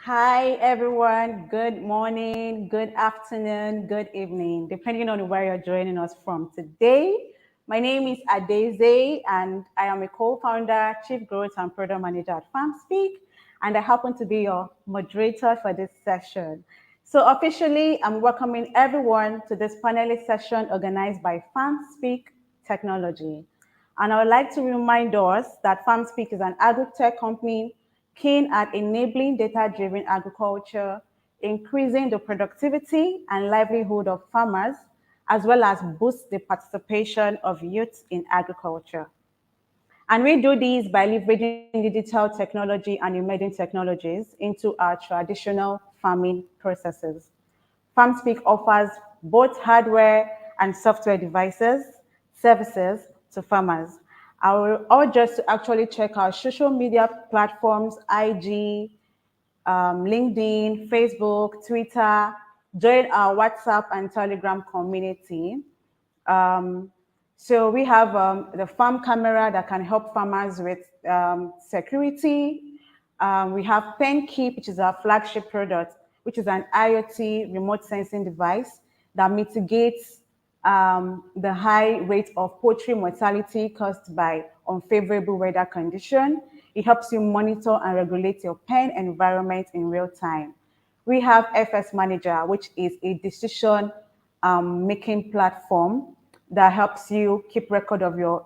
Hi, everyone. Good morning, good afternoon, good evening, depending on where you're joining us from today. My name is Adeze, and I am a co-founder, Chief Growth and Product Manager at FarmSpeak, and I happen to be your moderator for this session. So officially, I'm welcoming everyone to this panelist session organized by FarmSpeak Technology. And I would like to remind us that FarmSpeak is an AgriTech company keen at enabling data-driven agriculture, increasing the productivity and livelihood of farmers, as well as boost the participation of youth in agriculture. And we do this by leveraging digital technology and emerging technologies into our traditional farming processes. FarmSpeak offers both hardware and software devices, services to farmers. I will urge us to actually check our social media platforms, IG, LinkedIn, Facebook, Twitter, join our WhatsApp and Telegram community. Um, so we have the farm camera that can help farmers with security. We have PenKeep, which is our flagship product, which is an IoT remote sensing device that mitigates the high rate of poultry mortality caused by unfavorable weather condition. It helps you monitor and regulate your pen environment in real time. We have FS Manager, which is a decision making platform that helps you keep record of your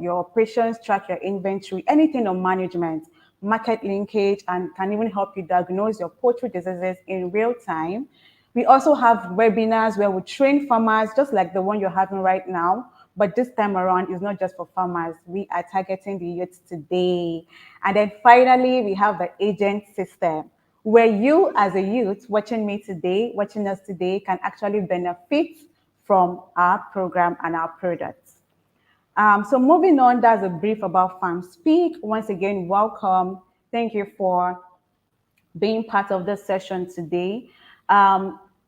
operations, track your inventory, anything on management, market linkage, and can even help you diagnose your poultry diseases in real time. We also have webinars where we train farmers, just like the one you're having right now. But this time around, it's not just for farmers. We are targeting the youth today. And then finally, we have the agent system, where you as a youth watching us today, can actually benefit from our program and our products. So moving on, that's a brief about FarmSpeak. Once again, welcome. Thank you for being part of this session today.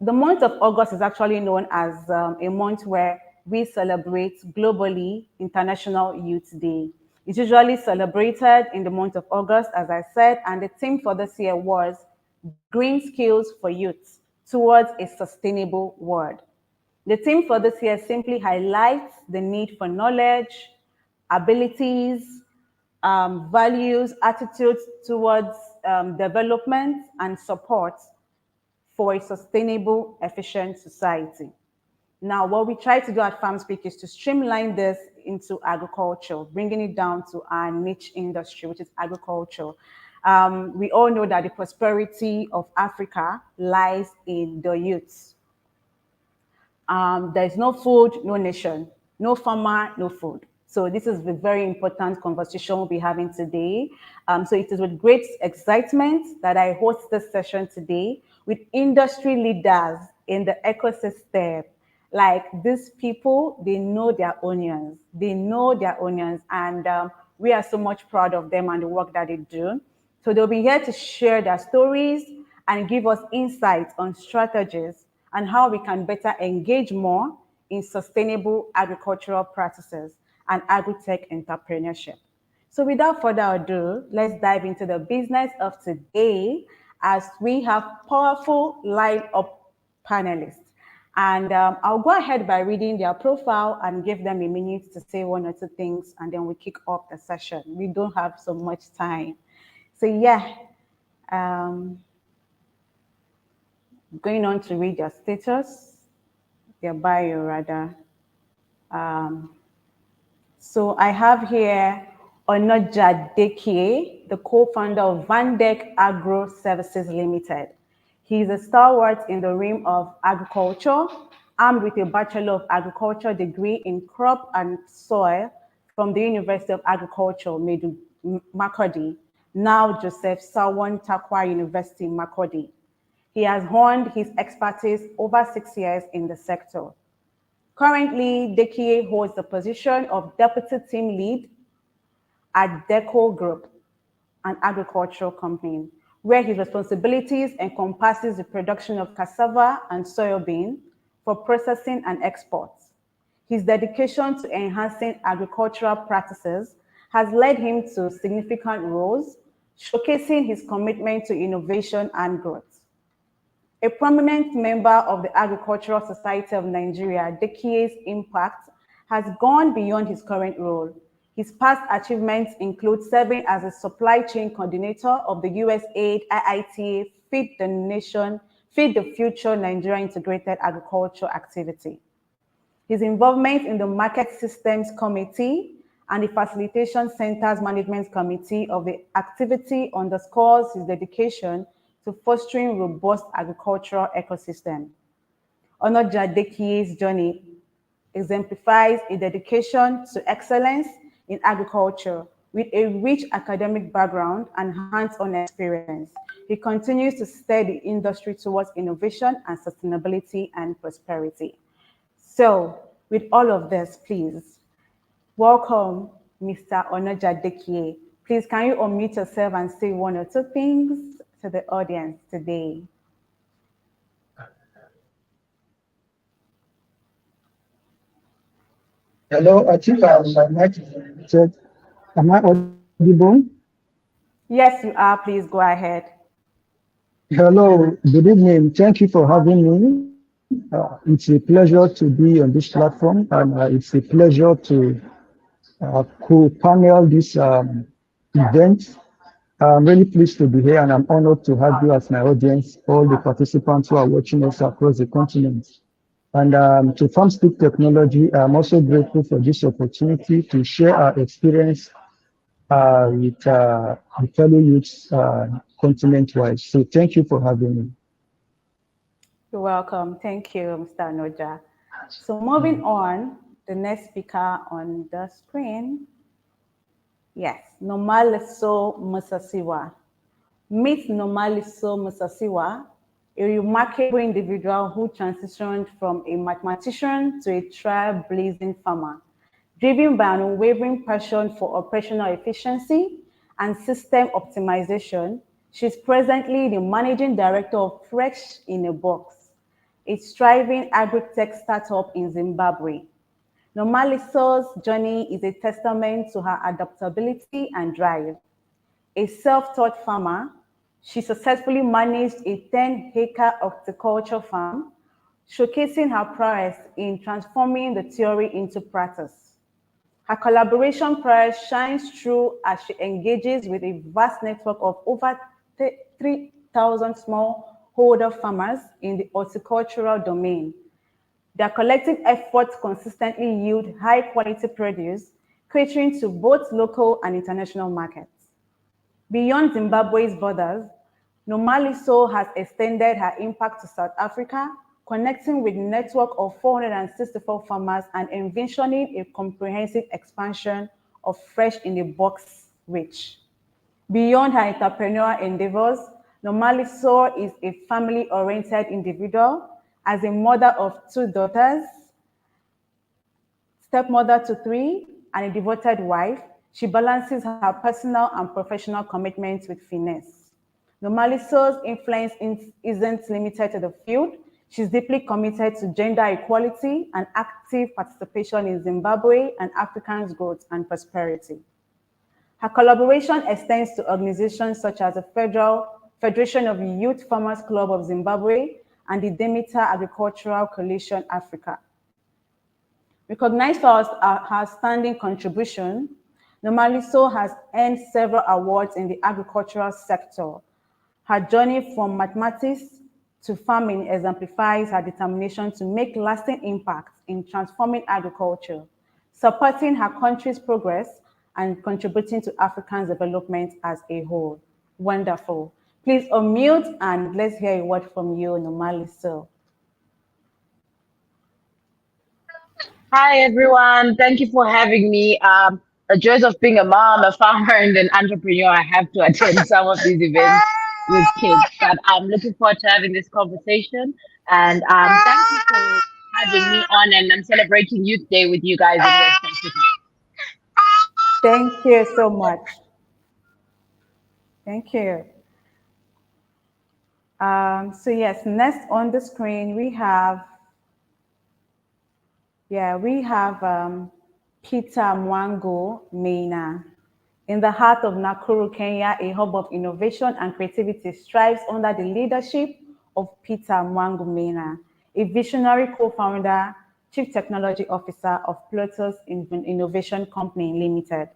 The month of August is actually known as a month where we celebrate globally International Youth Day. It's usually celebrated in the month of August, as I said, and the theme for this year was Green Skills for Youth Towards a Sustainable World. The theme for this year simply highlights the need for knowledge, abilities, values, attitudes towards development and support for a sustainable, efficient society. Now, what we try to do at FarmSpeak is to streamline this into agriculture, bringing it down to our niche industry, which is agriculture. We all know that the prosperity of Africa lies in the youth. There is no food, no nation, no farmer, no food. So this is a very important conversation we'll be having today. So it is with great excitement that I host this session today with industry leaders in the ecosystem. Like these people, they know their onions. They know their onions, and we are so much proud of them and the work that they do. So they'll be here to share their stories and give us insights on strategies and how we can better engage more in sustainable agricultural practices and agri-tech entrepreneurship. So without further ado, let's dive into the business of today as we have powerful line-up panelists. And I'll go ahead by reading their profile and give them a minute to say one or two things, and then we kick off the session. We don't have so much time. So yeah, going on to read their status, their bio rather. So I have here Onoja Dekie, the co-founder of Vandek Agro Services Limited. He is a stalwart in the realm of agriculture, armed with a Bachelor of Agriculture degree in crop and soil from the University of Agriculture, Makurdi, now Joseph Sawan Takwa University, Makurdi. He has honed his expertise over 6 years in the sector. Currently, Dekie holds the position of Deputy Team Lead at Deco Group, an agricultural company, where his responsibilities encompasses the production of cassava and soybean for processing and exports. His dedication to enhancing agricultural practices has led him to significant roles, showcasing his commitment to innovation and growth. A prominent member of the Agricultural Society of Nigeria, Dekie's impact has gone beyond his current role. His past achievements include serving as a supply chain coordinator of the USAID IITA Feed the Future Nigeria Integrated Agriculture activity. His involvement in the Market Systems Committee and the Facilitation Centers Management Committee of the activity underscores his dedication to fostering robust agricultural ecosystem. Onoja Dekie's journey exemplifies a dedication to excellence in agriculture with a rich academic background and hands-on experience. He continues to steer the industry towards innovation and sustainability and prosperity. So, with all of this, please, welcome Mr. Onoja Dekie. Please, can you unmute yourself and say one or two things to the audience today? Hello, I think my mic is checked. Am I audible? Yes, you are. Please go ahead. Hello, good evening. Thank you for having me. It's a pleasure to be on this platform, and it's a pleasure to co-panel this event. I'm really pleased to be here, and I'm honored to have you as my audience, all the participants who are watching us across the continent. And to Farmspeak Technology, I'm also grateful for this opportunity to share our experience with the fellow youths continent-wide. So thank you for having me. You're welcome. Thank you, Mr. Noja. So moving on, the next speaker on the screen. Yes, Nomaliso Musasiwa. Meet Nomaliso Musasiwa, a remarkable individual who transitioned from a mathematician to a trailblazing farmer, driven by an unwavering passion for operational efficiency and system optimization. She's presently the managing director of Fresh in a Box, a thriving AgriTech startup in Zimbabwe. Nomaliso's journey is a testament to her adaptability and drive. A self-taught farmer, she successfully managed a 10-acre horticulture farm, showcasing her prowess in transforming the theory into practice. Her collaboration prowess shines through as she engages with a vast network of over 3,000 smallholder farmers in the horticultural domain. Their collective efforts consistently yield high-quality produce, catering to both local and international markets. Beyond Zimbabwe's borders, Nomaliso has extended her impact to South Africa, connecting with a network of 464 farmers and envisioning a comprehensive expansion of Fresh in the Box reach. Beyond her entrepreneurial endeavors, Nomaliso is a family-oriented individual. As a mother of 2 daughters, stepmother to 3, and a devoted wife, she balances her personal and professional commitments with finesse. Nomaliso's influence isn't limited to the field. She's deeply committed to gender equality and active participation in Zimbabwe and Africa's growth and prosperity. Her collaboration extends to organizations such as the Federation of Youth Farmers Club of Zimbabwe and the Demeter Agricultural Coalition Africa. Recognized for her outstanding contribution, Nomaliso has earned several awards in the agricultural sector. Her journey from mathematics to farming exemplifies her determination to make lasting impacts in transforming agriculture, supporting her country's progress and contributing to African development as a whole. Wonderful. Please unmute and let's hear a word from you, Nomaliso. Hi, everyone. Thank you for having me. The joys of being a mom, a farmer, and an entrepreneur, I have to attend some of these events with kids. But I'm looking forward to having this conversation. And thank you for having me on. And I'm celebrating Youth Day with you guys in West Africa. Thank you so much. Thank you. So yes, next on the screen we have, Peter Mwango Meina, In the heart of Nakuru, Kenya, a hub of innovation and creativity strives under the leadership of Peter Mwangumena, a visionary co-founder, chief technology officer of Plutus Innovation Company Limited.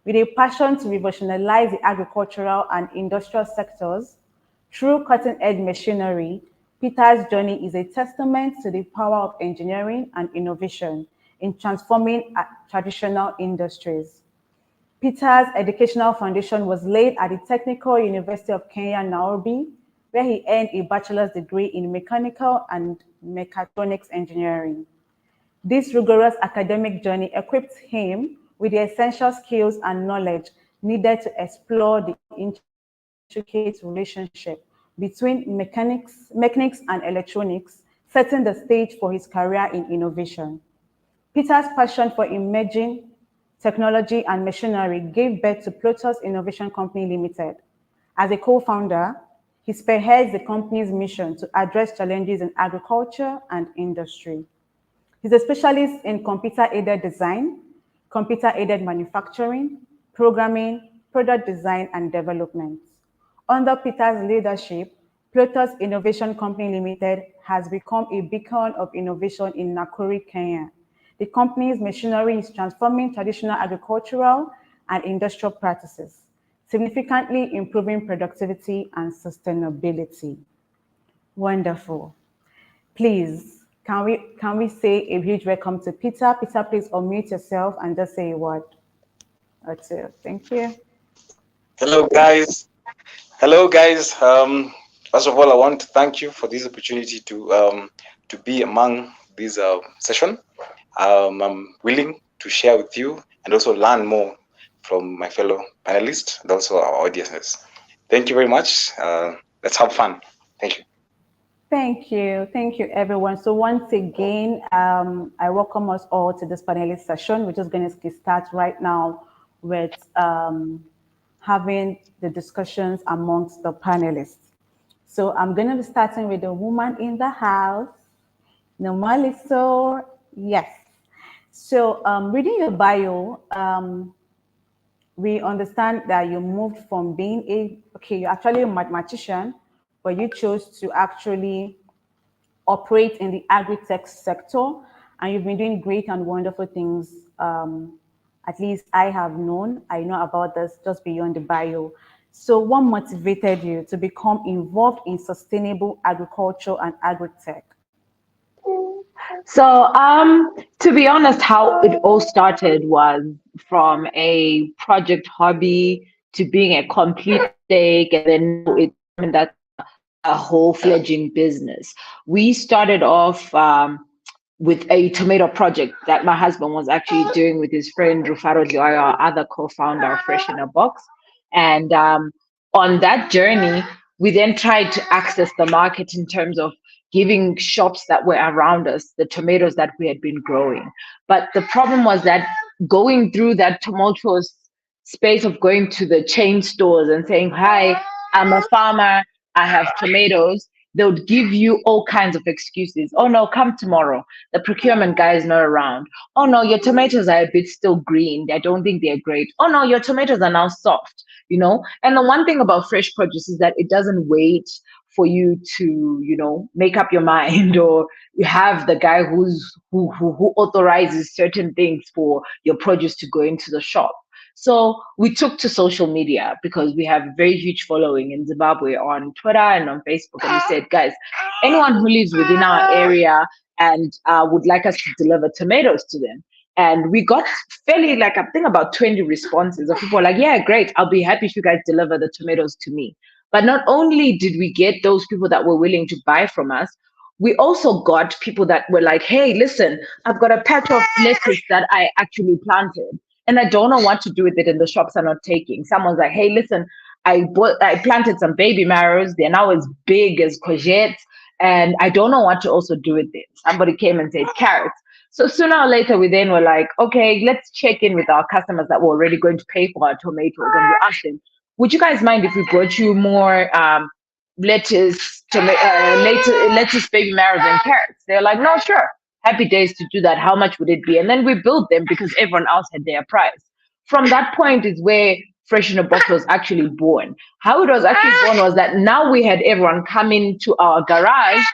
With a passion to revolutionize the agricultural and industrial sectors through cutting-edge machinery, Peter's journey is a testament to the power of engineering and innovation in transforming traditional industries. Peter's educational foundation was laid at the Technical University of Kenya, Nairobi, where he earned a bachelor's degree in mechanical and mechatronics engineering. This rigorous academic journey equipped him with the essential skills and knowledge needed to explore the intricate relationship between mechanics and electronics, setting the stage for his career in innovation. Peter's passion for emerging technology and machinery gave birth to Plutus Innovation Company Limited. As a co-founder, he spearheads the company's mission to address challenges in agriculture and industry. He's a specialist in computer-aided design, computer-aided manufacturing, programming, product design, and development. Under Peter's leadership, Plutus Innovation Company Limited has become a beacon of innovation in Nakuru, Kenya. The company's machinery is transforming traditional agricultural and industrial practices, significantly improving productivity and sustainability. Wonderful. Please, can we say a huge welcome to Peter? Peter, please unmute yourself and just say a word or two. Thank you. Hello, guys. Hello, guys. First of all, I want to thank you for this opportunity to be among this session. I'm willing to share with you and also learn more from my fellow panelists and also our audiences. Thank you very much. Let's have fun. Thank you. Thank you. Thank you, everyone. So once again, I welcome us all to this panelist session. We're just going to start right now with having the discussions amongst the panelists. So I'm going to be starting with the woman in the house, Normally. So yes. So reading your bio, we understand that you moved from being you're actually a mathematician, but you chose to actually operate in the AgriTech sector, and you've been doing great and wonderful things. At least I know about this just beyond the bio. So what motivated you to become involved in sustainable agriculture and AgriTech? So, to be honest, how it all started was from a project hobby to being a complete stake, and then that's a whole fledgling business. We started off with a tomato project that my husband was actually doing with his friend Rufaro Dioyo, our other co-founder of Fresh in a Box. And on that journey, we then tried to access the market in terms of giving shops that were around us the tomatoes that we had been growing. But the problem was that going through that tumultuous space of going to the chain stores and saying, hi, I'm a farmer, I have tomatoes, they would give you all kinds of excuses. Oh no, come tomorrow. The procurement guy is not around. Oh no, your tomatoes are a bit still green. I don't think they're great. Oh no, your tomatoes are now soft, you know? And the one thing about fresh produce is that it doesn't wait for you to, you know, make up your mind, or you have the guy who authorizes certain things for your produce to go into the shop. So we took to social media because we have a very huge following in Zimbabwe on Twitter and on Facebook. And we said, guys, anyone who lives within our area and would like us to deliver tomatoes to them. And we got fairly, I think about 20 responses of people like, yeah, great. I'll be happy if you guys deliver the tomatoes to me. But not only did we get those people that were willing to buy from us, we also got people that were like, hey, listen, I've got a patch of lettuce that I actually planted, and I don't know what to do with it, and the shops are not taking. Someone's like, hey, listen, I planted some baby marrows. They're now as big as courgettes, and I don't know what to also do with it. Somebody came and said carrots. So sooner or later, we then were like, okay, let's check in with our customers that were already going to pay for our tomatoes. And we asked them, would you guys mind if we brought you more lettuce, baby marrows, and carrots? They're like, no, sure. Happy days to do that. How much would it be? And then we billed them because everyone else had their price. From that point is where Fresh in a Box was actually born. How it was actually born was that now we had everyone come into our garage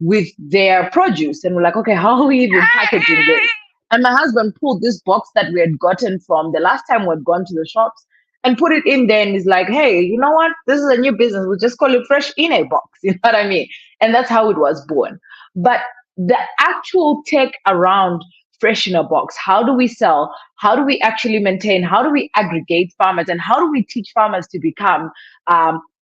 with their produce, and we're like, okay, how are we even packaging this? And my husband pulled this box that we had gotten from the last time we'd gone to the shops and put it in there, and he's like, hey, you know what? This is a new business. We'll just call it Fresh in a Box. You know what I mean? And that's how it was born. But the actual tech around Fresh in a Box, how do we sell? How do we actually maintain? How do we aggregate farmers? And how do we teach farmers to become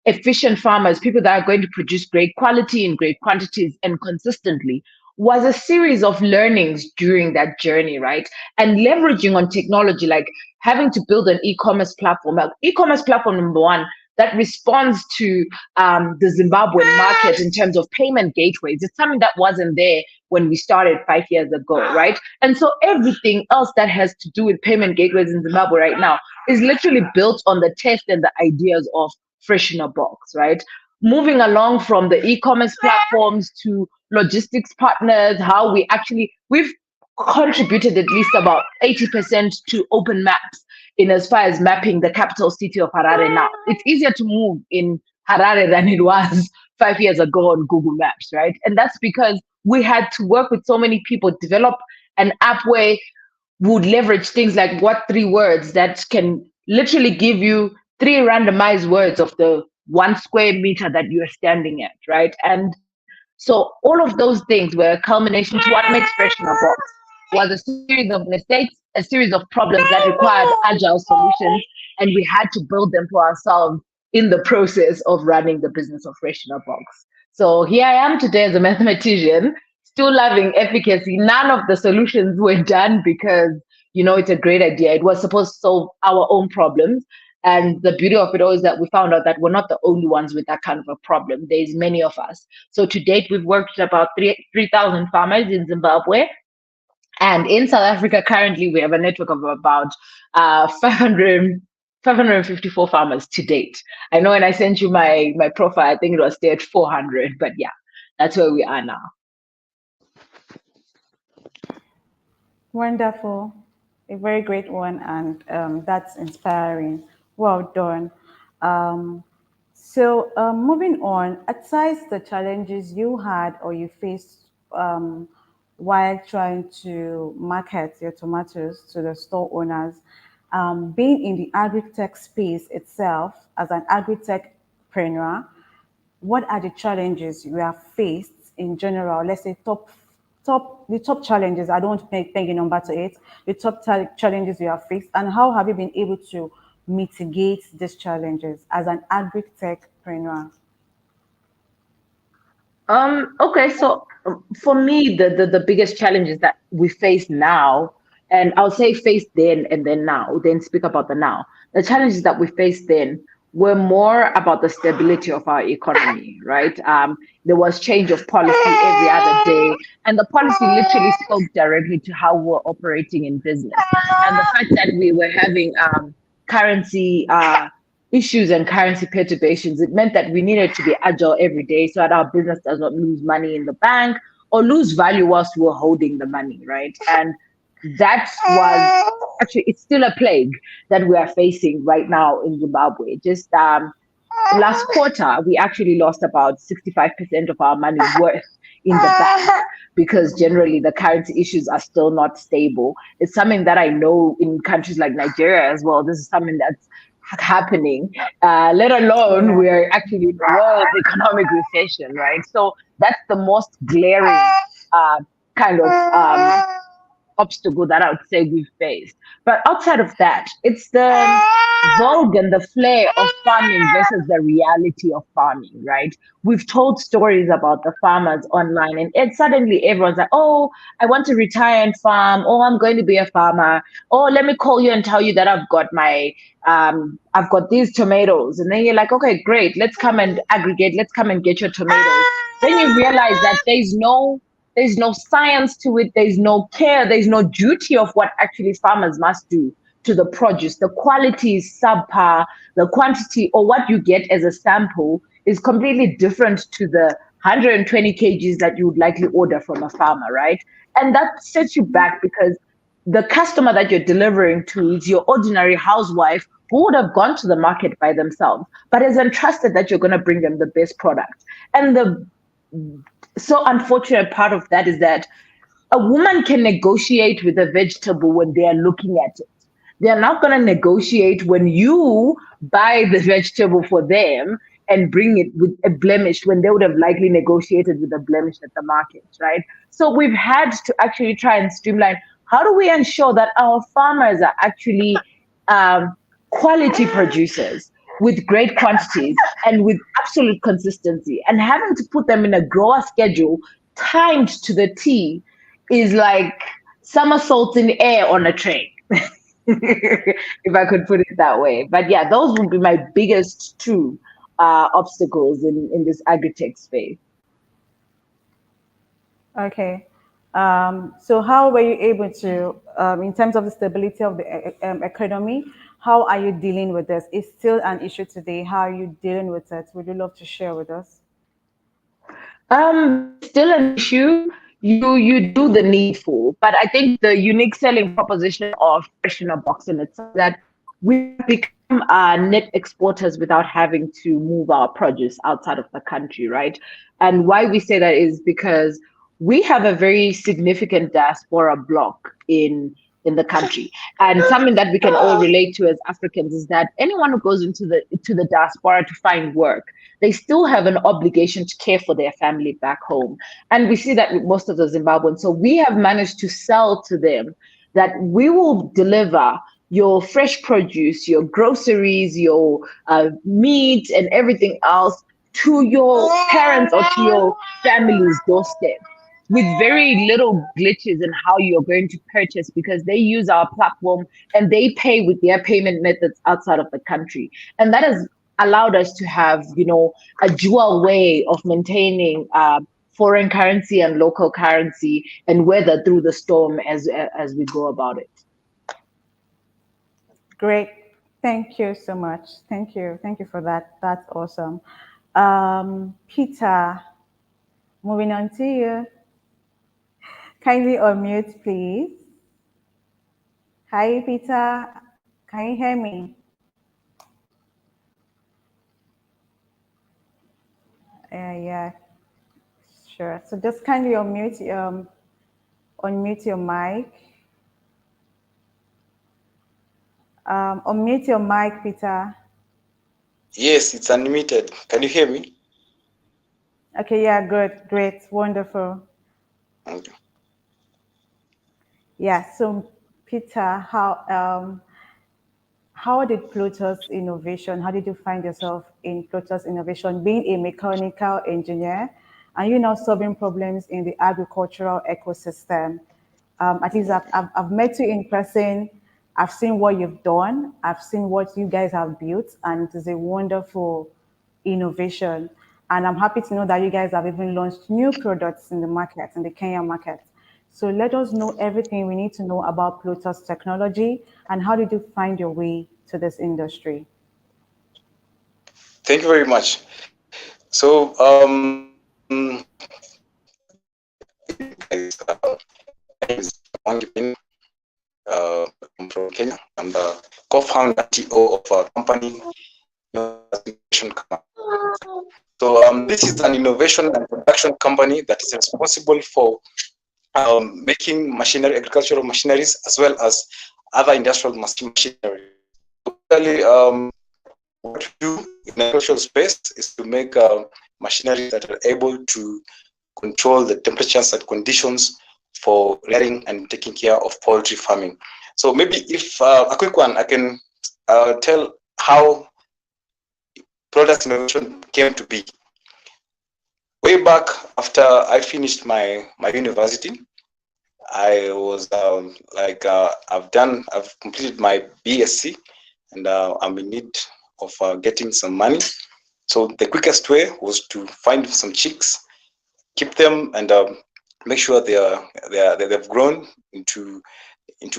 efficient farmers, people that are going to produce great quality in great quantities and consistently? Was a series of learnings during that journey, right? And leveraging on technology, like having to build an e-commerce platform. E-commerce platform, number one, that responds to the Zimbabwean market in terms of payment gateways. It's something that wasn't there when we started 5 years ago, right? And so everything else that has to do with payment gateways in Zimbabwe right now is literally built on the test and the ideas of Fresh in a Box, right? Moving along from the e-commerce platforms to logistics partners, how we've contributed at least about 80% to open maps in as far as mapping the capital city of Harare now. It's easier to move in Harare than it was 5 years ago on Google Maps, right? And that's because we had to work with so many people, develop an app where we would leverage things like what 3 words that can literally give you 3 randomized words of the 1 square meter that you're standing at, right? And so all of those things were a culmination to what makes Fresh in a Box was a series of mistakes, a series of problems that required agile solutions, and we had to build them for ourselves in the process of running the business of Fresh in a Box. So here I am today as a mathematician, still loving efficacy. None of the solutions were done because, it's a great idea. It was supposed to solve our own problems. And the beauty of it all is that we found out that we're not the only ones with that kind of a problem. There's many of us. So to date, we've worked with about 3,000 farmers in Zimbabwe. And in South Africa, currently, we have a network of about 554 farmers to date. I know when I sent you my profile, I think it was there at 400, but yeah, that's where we are now. Wonderful. A very great one, and that's inspiring. Well done. Um, moving on, aside the challenges you had or you faced while trying to market your tomatoes to the store owners, being in the agri-tech space itself as an agri-techpreneur, what are the challenges you have faced in general? Let's say the top challenges. I don't want to peg a number to it. The top challenges you have faced, and how have you been able to mitigate these challenges as an agri-techpreneur? Okay, so for me, the biggest challenges that we face now, and I'll say face then and then now, then speak about the now. The challenges that we faced then were more about the stability of our economy, right? There was change of policy every other day, and the policy literally spoke directly to how we're operating in business. And the fact that we were having currency issues and currency perturbations, it meant that we needed to be agile every day so that our business does not lose money in the bank or lose value whilst we're holding the money, right? And that was actually, it's still a plague that we are facing right now in Zimbabwe. Just last quarter, we actually lost about 65% of our money worth in the bank because generally the currency issues are still not stable. It's something that I know in countries like Nigeria as well. This is something that's happening, let alone we're actually in a world economic recession, right? So that's the most glaring kind of obstacle that I would say we've faced. But outside of that, it's the vogue and the flair of farming versus the reality of farming, right? We've told stories about the farmers online, and suddenly everyone's like, oh, I want to retire and farm. Oh, I'm going to be a farmer. Oh, let me call you and tell you that I've got these tomatoes. And then you're like, okay, great. Let's come and aggregate. Let's come and get your tomatoes. Then you realize that there's no science to it. There's no care. There's no duty of what actually farmers must do to the produce. The quality is subpar. The quantity or what you get as a sample is completely different to the 120 kgs that you would likely order from a farmer, right? And that sets you back because the customer that you're delivering to is your ordinary housewife who would have gone to the market by themselves, but is entrusted that you're going to bring them the best product. And the so unfortunate part of that is that a woman can negotiate with a vegetable when they are looking at it. They're not going to negotiate when you buy the vegetable for them and bring it with a blemish when they would have likely negotiated with a blemish at the market, right? So we've had to actually try and streamline, how do we ensure that our farmers are actually um, quality producers with great quantities and with absolute consistency, and having to put them in a grower schedule timed to the T is like somersaulting air on a train. If I could put it that way. But yeah, those would be my biggest two obstacles in this agri-tech space. Okay. So how were you able to, in terms of the stability of the economy, how are you dealing with this? It's still an issue today. How are you dealing with it? Would you love to share with us? It's still an issue. You do the needful, but I think the unique selling proposition of Fresh in a Box in itself that we have become net exporters without having to move our produce outside of the country, right? And why we say that is because we have a very significant diaspora block in the country, and something that we can all relate to as Africans is that anyone who goes into the diaspora to find work, they still have an obligation to care for their family back home. And we see that with most of the Zimbabweans. So we have managed to sell to them that we will deliver your fresh produce, your groceries, your meat, and everything else to your parents or to your family's doorstep with very little glitches in how you're going to purchase, because they use our platform and they pay with their payment methods outside of the country. And that has allowed us to have, a dual way of maintaining foreign currency and local currency and weather through the storm as we go about it. Great. Thank you so much. Thank you. Thank you for that. That's awesome. Peter, moving on to you. Kindly unmute, please. Hi, Peter. Can you hear me? Yeah, sure. So just kindly unmute your mic. Unmute your mic, Peter. Yes, it's unmuted. Can you hear me? Okay, yeah, good, great, wonderful. Okay. Yeah, so Peter, how did Pluto's innovation, how did you find yourself in Pluto's innovation, being a mechanical engineer, and you now solving problems in the agricultural ecosystem? At least I've met you in person. I've seen what you've done. I've seen what you guys have built, and it is a wonderful innovation. And I'm happy to know that you guys have even launched new products in the market, in the Kenya market. So let us know everything we need to know about Plutus technology and how did you find your way to this industry? Thank you very much. So, guys, my name is Wangipin. I'm from Kenya. I'm the co-founder TO of a company, innovation company. So this is an innovation and production company that is responsible for making machinery, agricultural machineries, as well as other industrial machinery. Basically, what we do in the agricultural space is to make machinery that are able to control the temperatures and conditions for rearing and taking care of poultry farming. So maybe if a quick one, I can tell how product innovation came to be. Way back after I finished my university, I was I've completed my BSc, and I'm in need of getting some money. So the quickest way was to find some chicks, keep them, and make sure they've grown into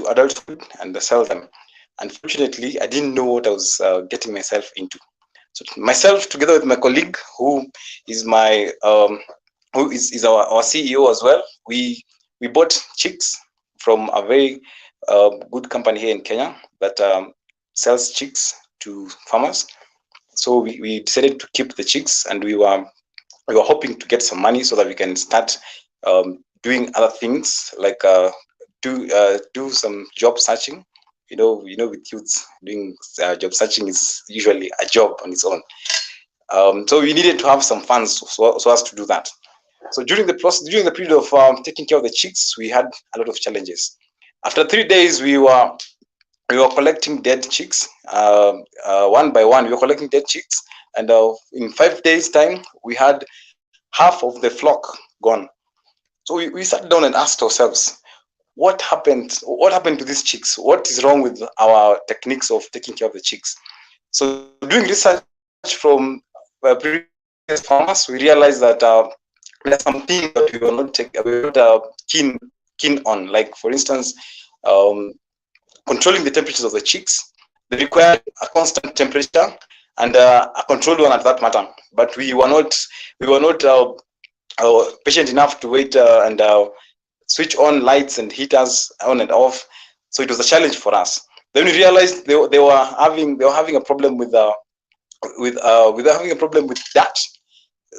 adulthood and sell them. Unfortunately, I didn't know what I was getting myself into. So myself, together with my colleague, who is my who is our CEO as well, we bought chicks from a very good company here in Kenya that sells chicks to farmers. So we decided to keep the chicks, and we were hoping to get some money so that we can start doing other things like do some job searching. With youths, doing job searching is usually a job on its own. So we needed to have some funds so as to do that. So during the process, during the period of taking care of the chicks, we had a lot of challenges. After 3 days, we were collecting dead chicks, one by one. We were collecting dead chicks, and in 5 days' time, we had half of the flock gone. So we sat down and asked ourselves, what happened? What happened to these chicks? What is wrong with our techniques of taking care of the chicks? So doing research from previous farmers, we realized that there are some things that we were not keen on. Like, for instance, um, controlling the temperatures of the chicks. They required a constant temperature and a controlled one at that matter. But we were not patient enough to wait and switch on lights and heaters on and off. So it was a challenge for us. Then we realized they were having a problem with having a problem with that.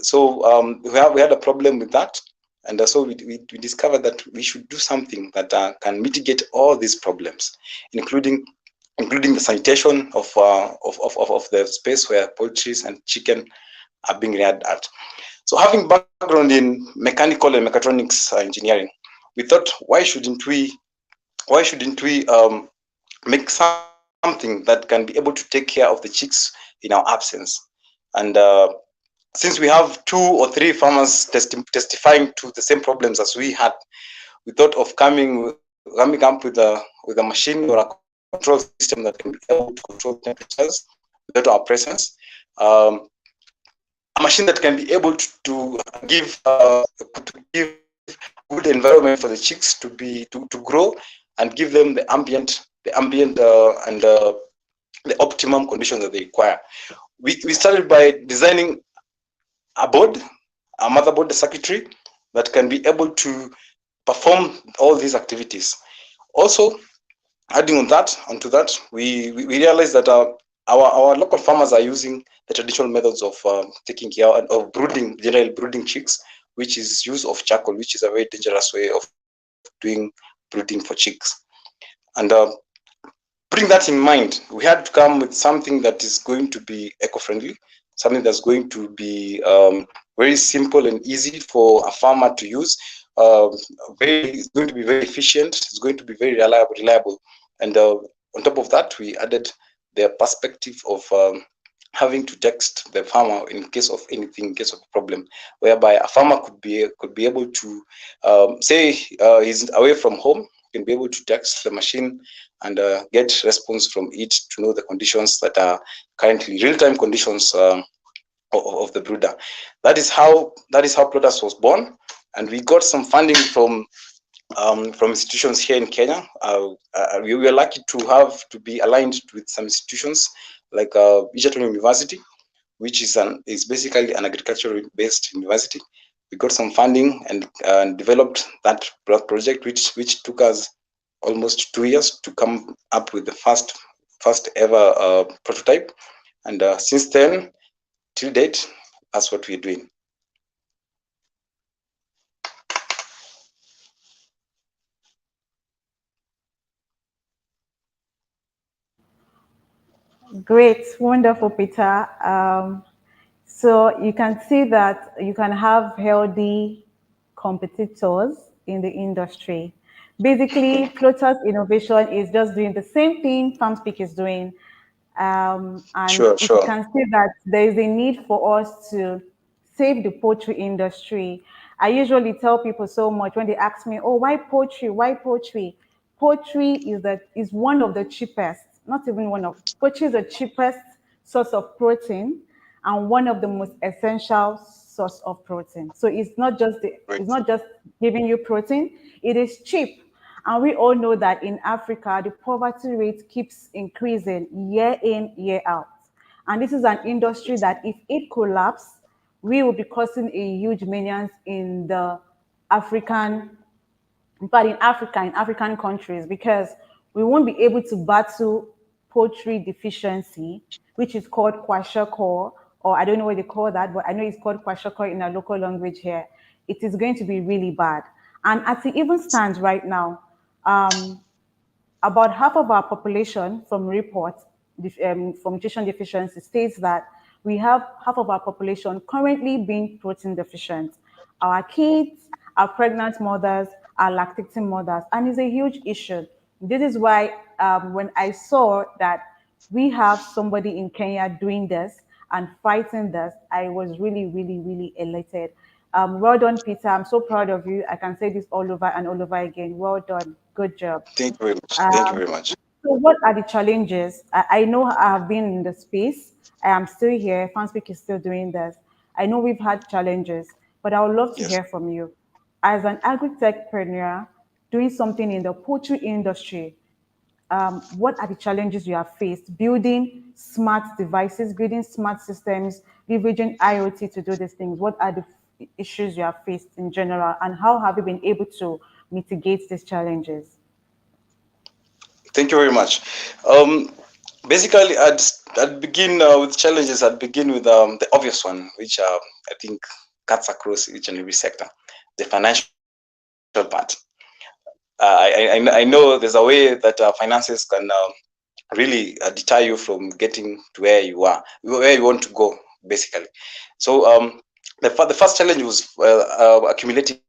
So we had a problem with that, and so we discovered that we should do something that can mitigate all these problems, including the sanitation of the space where poultry and chicken are being reared at. So having background in mechanical and mechatronics engineering, we thought, why shouldn't we make something that can be able to take care of the chicks in our absence? And since we have 2 or 3 farmers testifying to the same problems as we had, we thought of coming up with a machine or a control system that can be able to control temperatures without our presence. A machine that can be able to give good environment for the chicks to grow and give them the optimum conditions that they require. We started by designing a motherboard circuitry that can be able to perform all these activities. Also, adding onto that, we realized that our local farmers are using the traditional methods of taking care of brooding, general brooding chicks, which is use of charcoal, which is a very dangerous way of doing brooding for chicks. And putting that in mind, we had to come with something that is going to be eco-friendly, something that's going to be very simple and easy for a farmer to use. It's going to be very efficient. It's going to be very reliable. And on top of that, we added the perspective of having to text the farmer in case of anything, in case of a problem, whereby a farmer could be able to say he's away from home, can be able to text the machine and get response from it to know the conditions that are currently real-time conditions of the brooder. That is how Plotus was born, and we got some funding from institutions here in Kenya. We were lucky to be aligned with some institutions like Egerton University, which is basically an agricultural-based university. We got some funding and developed that project, which took us almost 2 years to come up with the first ever prototype. And since then, till date, that's what we're doing. Great, wonderful, Peter. So you can see that you can have healthy competitors in the industry. Basically, Floater's innovation is just doing the same thing FarmSpeak is doing. And Sure. if you can see that there is a need for us to save the poultry industry. I usually tell people so much when they ask me, "Oh, why poultry? Why poultry?" Poultry is one of the cheapest, not even one of. Poultry is the cheapest source of protein and one of the most essential source of protein. So it's not just giving you protein; it is cheap. And we all know that in Africa, the poverty rate keeps increasing year in, year out. And this is an industry that if it collapses, we will be causing a huge millions in the African, but in Africa, in African countries, because we won't be able to battle poultry deficiency, which is called kwashiorkor, or I don't know what they call that, but I know it's called kwashiorkor in our local language here. It is going to be really bad. And as it even stands right now, um, about half of our population, from reports from nutrition deficiency, states that we have half of our population currently being protein deficient. Our kids, our pregnant mothers, our lactating mothers, and it's a huge issue. This is why when I saw that we have somebody in Kenya doing this and fighting this, I was really, really, really elated. Well done, Peter. I'm so proud of you. I can say this all over and all over again. Well done. Good job. Thank you very much. Thank you Um, very much. so what are the challenges? I know I have been in the space. I am still here. FanSpeak is still doing this. I know we've had challenges, but I would love to Yes. hear from you. As an agri-techpreneur doing something in the poultry industry, what are the challenges you have faced building smart devices, building smart systems, leveraging IoT to do these things? What are the issues you have faced in general, and how have you been able to mitigate these challenges? Thank you very much. Basically, I'd begin with challenges. I'd begin with the obvious one, which I think cuts across each and every sector, the financial part. I know there's a way that finances can really deter you from getting to where you are, where you want to go, basically. So the first challenge was accumulating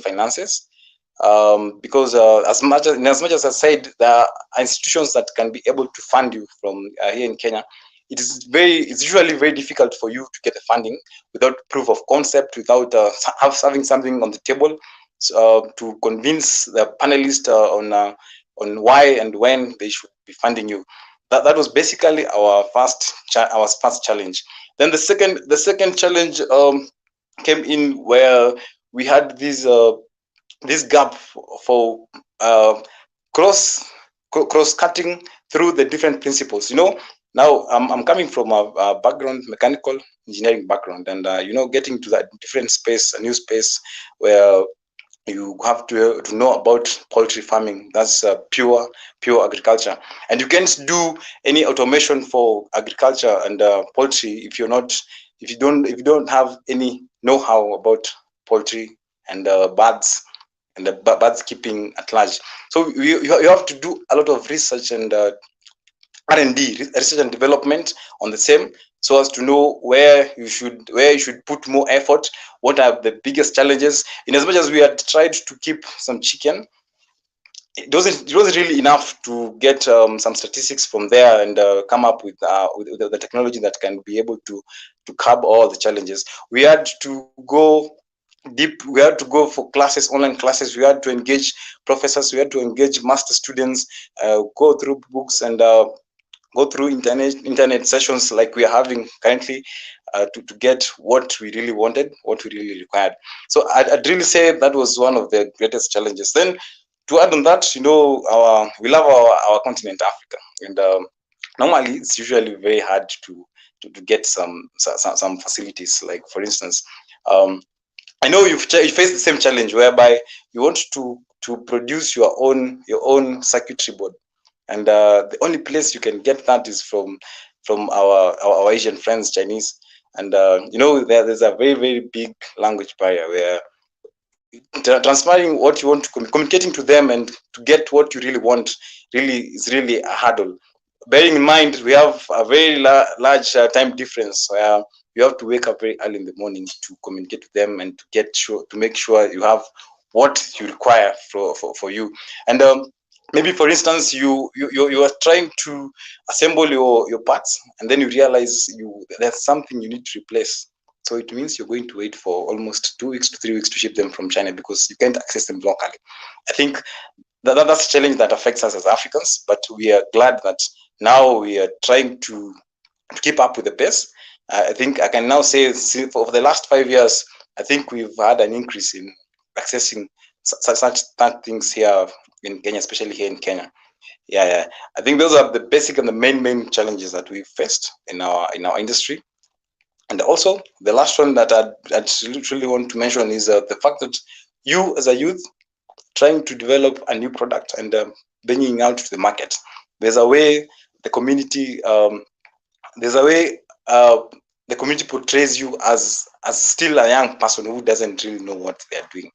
finances. Because as much as I said, there are institutions that can be able to fund you from here in Kenya. It's usually very difficult for you to get the funding without proof of concept, without having something on the table to convince the panelists on why and when they should be funding you. That was basically our first challenge. Then the second challenge came in where we had this gap for cross cutting through the different principles. Now I'm coming from a background, mechanical engineering background, and getting to that different space, a new space where you have to know about poultry farming. That's pure agriculture, and you can't do any automation for agriculture and poultry if you don't have any know-how about poultry and birds and the birds keeping at large. So you have to do a lot of research and R&D, research and development on the same, so as to know where you should put more effort. What are the biggest challenges? In as much as we had tried to keep some chicken, it wasn't really enough to get some statistics from there and come up with the technology that can be able to curb all the challenges. We had to go deep. We had to go for classes, online classes. We had to engage professors. We had to engage master students, go through books and go through internet sessions like we are having currently to get what we really wanted, what we really required. So I'd really say that was one of the greatest challenges. Then to add on that, we love our continent, Africa, and normally it's usually very hard to get some facilities. Like for instance, I know you face the same challenge whereby you want to produce your own circuitry board, and the only place you can get that is from our Asian friends, Chinese. And there's a very, very big language barrier where transferring what you want to communicating to them and to get what you really want is really a hurdle. Bearing in mind we have a very large time difference where you have to wake up very early in the morning to communicate to them and to make sure you have what you require for you. And maybe for instance you are trying to assemble your parts, and then you realize there's something you need to replace. So it means you're going to wait for almost 2 weeks to 3 weeks to ship them from China because you can't access them locally. I think that's a challenge that affects us as Africans, but we are glad that now we are trying to keep up with the pace. I think I can now say for the last 5 years, I think we've had an increase in accessing such things here in Kenya, especially here in Kenya. Yeah. I think those are the basic and the main challenges that we've faced in our industry. And also, the last one that I'd really want to mention is the fact that you, as a youth, trying to develop a new product and bringing out to the market. There's a way the community there's a way the community portrays you as still a young person who doesn't really know what they are doing.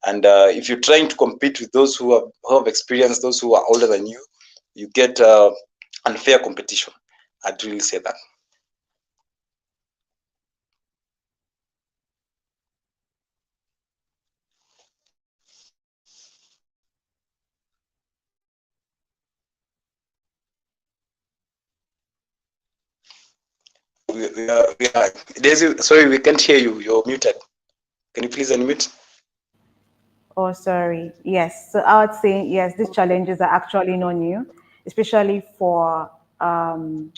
And if you're trying to compete with those who have experience, those who are older than you, you get unfair competition. I'd really say that. Daisy, sorry, we can't hear you. You're muted. Can you please unmute? Oh, sorry. Yes. So I would say, yes, these challenges are actually not new, especially for IoT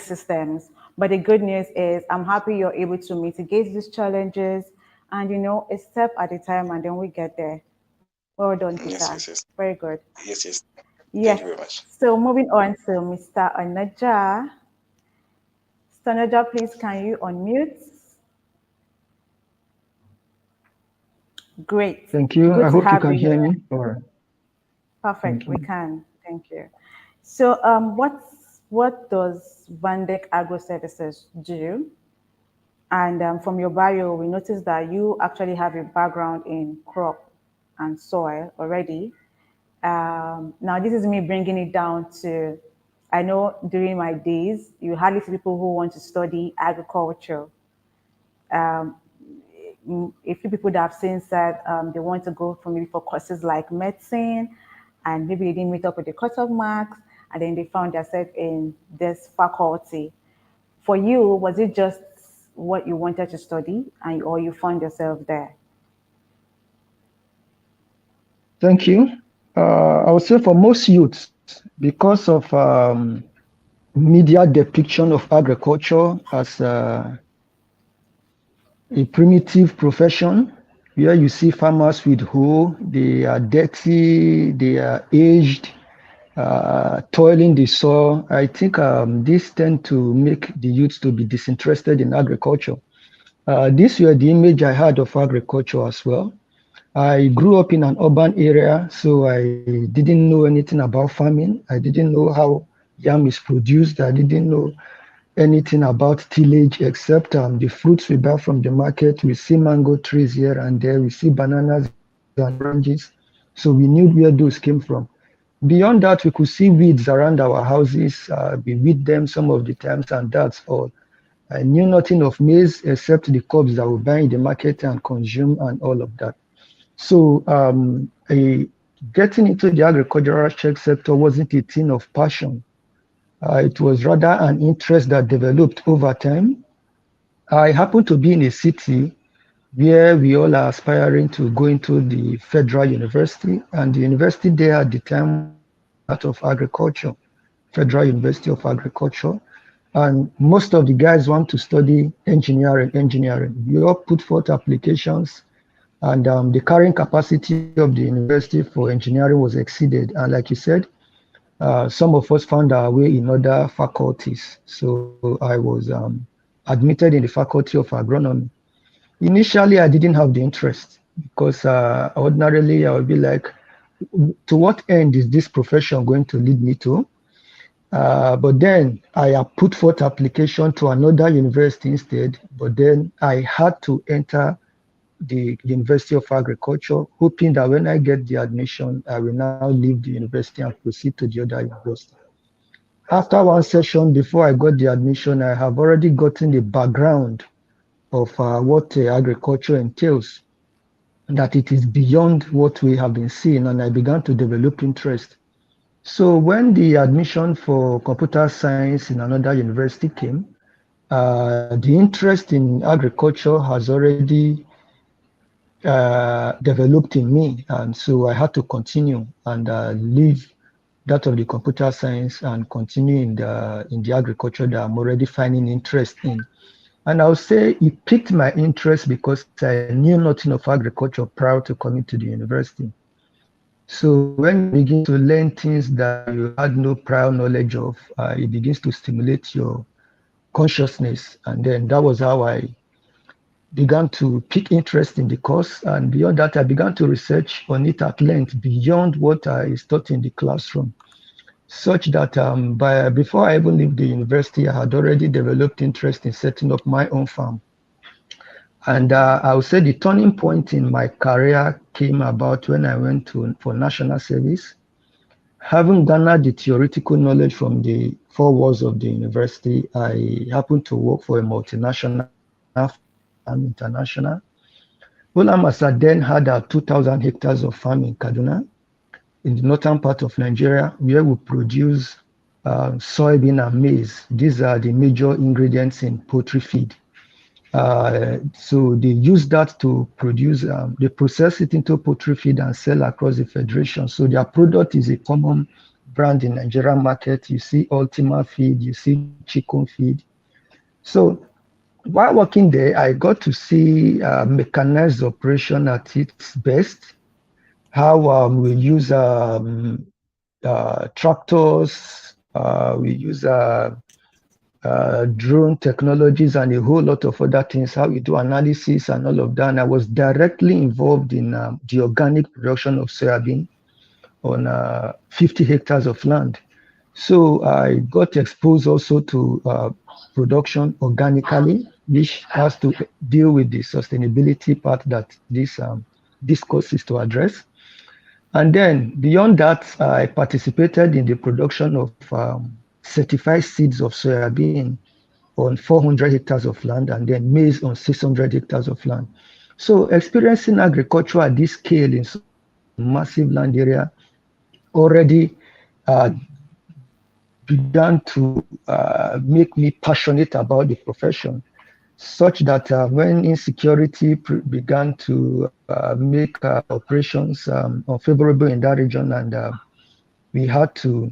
systems. But the good news is I'm happy you're able to mitigate these challenges and, a step at a time, and then we get there. Well done, Peter. Yes, yes, yes. Very good. Yes, yes. Yes. Thank you very much. So moving on to Mr. Anaja. Mr. Anaja, please can you unmute? Great. Thank you. I Good to hope you have can you hear here. me. All right. Perfect. Thank We you. can. Thank you. So, what does Vandek Agro Services do? And from your bio, we noticed that you actually have a background in crop and soil already. Now, this is me bringing it down to, I know during my days, you hardly see people who want to study agriculture. Um, a few people that I've seen said they want to go for maybe for courses like medicine, and maybe they didn't meet up with the cutoff marks, and then they found themselves in this faculty. For you, was it just what you wanted to study, and or you found yourself there? Thank you. I would say for most youths, because of media depiction of agriculture as a primitive profession, where you see farmers with hoe, they are dirty, they are aged, toiling the soil. I think this tend to make the youths to be disinterested in agriculture. This were the image I had of agriculture as well. I grew up in an urban area, so I didn't know anything about farming. I didn't know how yam is produced. I didn't know anything about tillage except the fruits we buy from the market. We see mango trees here and there. We see bananas and oranges. So we knew where those came from. Beyond that, we could see weeds around our houses. We weed them some of the times, and that's all. I knew nothing of maize except the crops that we buy in the market and consume and all of that. So getting into the agricultural check sector wasn't a thing of passion. It was rather an interest that developed over time. I happen to be in a city where we all are aspiring to go into the federal university, and the university there at the time was that of agriculture, Federal University of Agriculture. And most of the guys want to study engineering. We all put forth applications, and the carrying capacity of the university for engineering was exceeded. And like you said, some of us found our way in other faculties. So I was admitted in the faculty of agronomy. Initially, I didn't have the interest because ordinarily I would be like, to what end is this profession going to lead me to? But then I put forth application to another university instead, but then I had to enter the University of Agriculture, hoping that when I get the admission, I will now leave the university and proceed to the other university. After one session, before I got the admission, I have already gotten the background of what agriculture entails, that it is beyond what we have been seeing, and I began to develop interest. So when the admission for computer science in another university came, the interest in agriculture has already developed in me, and so I had to continue and leave that of the computer science and continue in the agriculture that I'm already finding interest in. And I would say it piqued my interest because I knew nothing of agriculture prior to coming to the university. So when you begin to learn things that you had no prior knowledge of, it begins to stimulate your consciousness. And then that was how I began to pick interest in the course. And beyond that, I began to research on it at length beyond what is taught in the classroom, such that before I even left the university, I had already developed interest in setting up my own farm. And I would say the turning point in my career came about when I went for national service. Having garnered the theoretical knowledge from the four walls of the university, I happened to work for a multinational firm, international. Ulamasa then had 2,000 hectares of farm in Kaduna, in the northern part of Nigeria, where we produce soybean and maize. These are the major ingredients in poultry feed. So they use that to produce, they process it into poultry feed and sell across the federation. So their product is a common brand in Nigerian market. You see Ultima feed, you see chicken feed. So while working there, I got to see mechanized operation at its best, how we use tractors, we use drone technologies and a whole lot of other things, how we do analysis and all of that. And I was directly involved in the organic production of soybean on 50 hectares of land. So I got exposed also to production organically, which has to deal with the sustainability part that this course is to address. And then beyond that, I participated in the production of certified seeds of soybean on 400 hectares of land, and then maize on 600 hectares of land. So experiencing agriculture at this scale in such a massive land area already began to make me passionate about the profession, such that when insecurity began to make operations unfavorable in that region, and we had to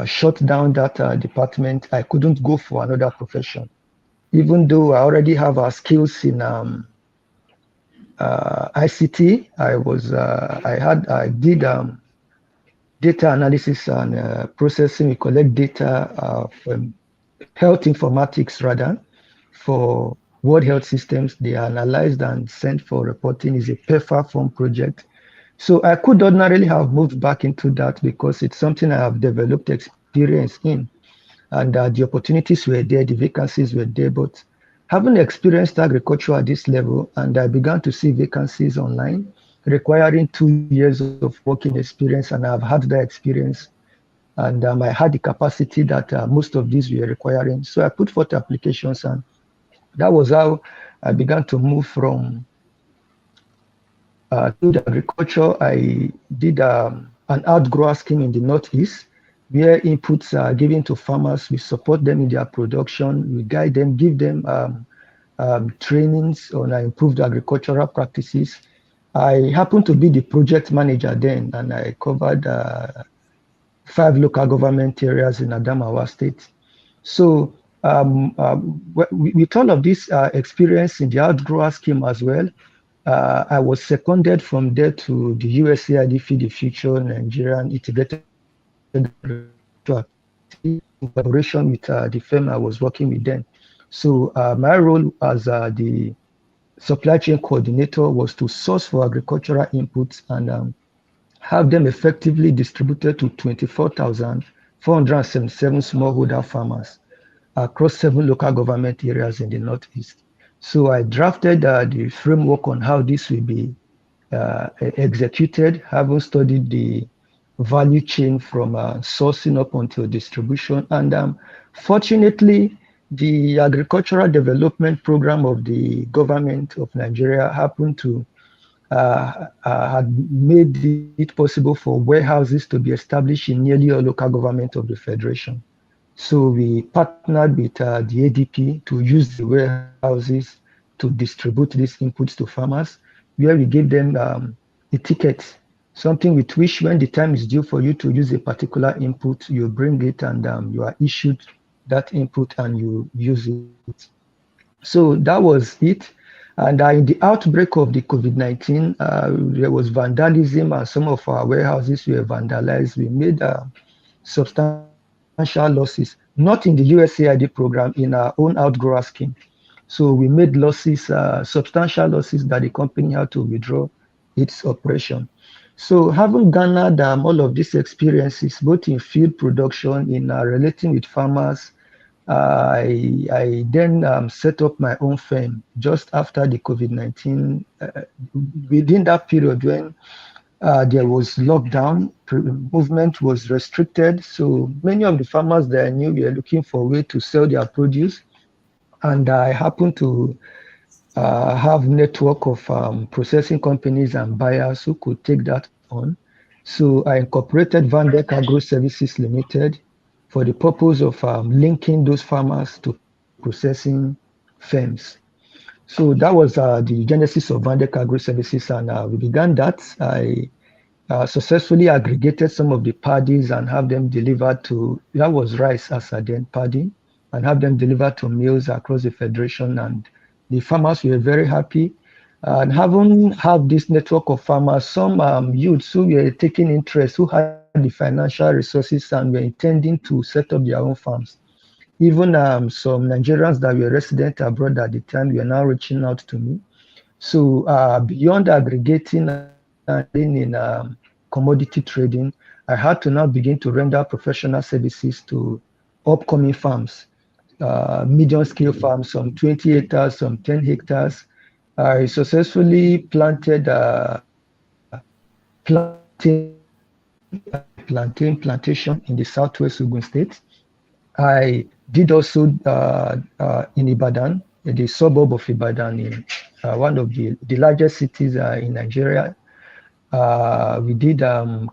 shut down that department, I couldn't go for another profession, even though I already have skills in ICT. I did data analysis and processing. We collect data from health informatics rather for World Health Systems. They are analyzed and sent for reporting. Is a PEFA form project. So I could ordinarily have moved back into that because it's something I have developed experience in, and the opportunities were there, the vacancies were there. But having experienced agriculture at this level, and I began to see vacancies online requiring 2 years of working experience, and I've had that experience, and I had the capacity that most of these were requiring. So I put forth applications, and that was how I began to move from to the agriculture. I did an outgrower scheme in the Northeast, where inputs are given to farmers. We support them in their production. We guide them, give them trainings on improved agricultural practices. I happened to be the project manager then, and I covered 5 local government areas in Adamawa State. So with all of this experience in the outgrower scheme as well, I was seconded from there to the USAID Feed the Future Nigerian Integrated in collaboration with the firm I was working with then. So my role as the supply chain coordinator was to source for agricultural inputs and have them effectively distributed to 24,477 smallholder farmers across 7 local government areas in the Northeast. So I drafted the framework on how this will be executed, having studied the value chain from sourcing up until distribution. And fortunately, the agricultural development program of the government of Nigeria happened to had made it possible for warehouses to be established in nearly all local government of the Federation. So we partnered with the ADP to use the warehouses to distribute these inputs to farmers, where we give them a ticket, something with which when the time is due for you to use a particular input, you bring it and you are issued that input and you use it. So that was it. And in the outbreak of the COVID-19, there was vandalism and some of our warehouses were vandalized. We made substantial losses, not in the USAID program, in our own outgrower scheme. So we made losses, substantial losses that the company had to withdraw its operation. So having garnered all of these experiences, both in field production, in relating with farmers, I then set up my own firm just after the COVID-19. Within that period when there was lockdown, movement was restricted. So many of the farmers that I knew were looking for a way to sell their produce. And I happened to have network of processing companies and buyers who could take that on. So I incorporated Vandec Agro Services Limited for the purpose of linking those farmers to processing firms. So that was the genesis of Vandec Agro Services, and we began that. I successfully aggregated some of the paddies and have them delivered to, that was rice as a then paddy, and have them delivered to mills across the federation. And the farmers were very happy. And having have this network of farmers, some youths who were taking interest, who had the financial resources and were intending to set up their own farms. Even some Nigerians that were resident abroad at the time were now reaching out to me. So beyond aggregating and in commodity trading, I had to now begin to render professional services to upcoming farms, medium scale farms, some 20 hectares, some 10 hectares. I successfully planted plantain plantation in the southwest Ogun State. I did also in Ibadan, the suburb of Ibadan, in one of the largest cities in Nigeria. We did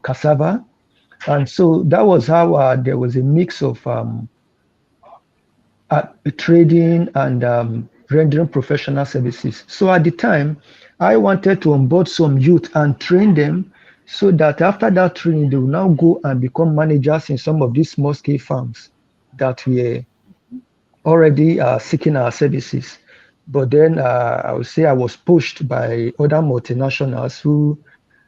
cassava. And so that was how there was a mix of trading and rendering professional services. So at the time, I wanted to onboard some youth and train them so that after that training, they will now go and become managers in some of these small scale farms that were already seeking our services. But then I would say I was pushed by other multinationals who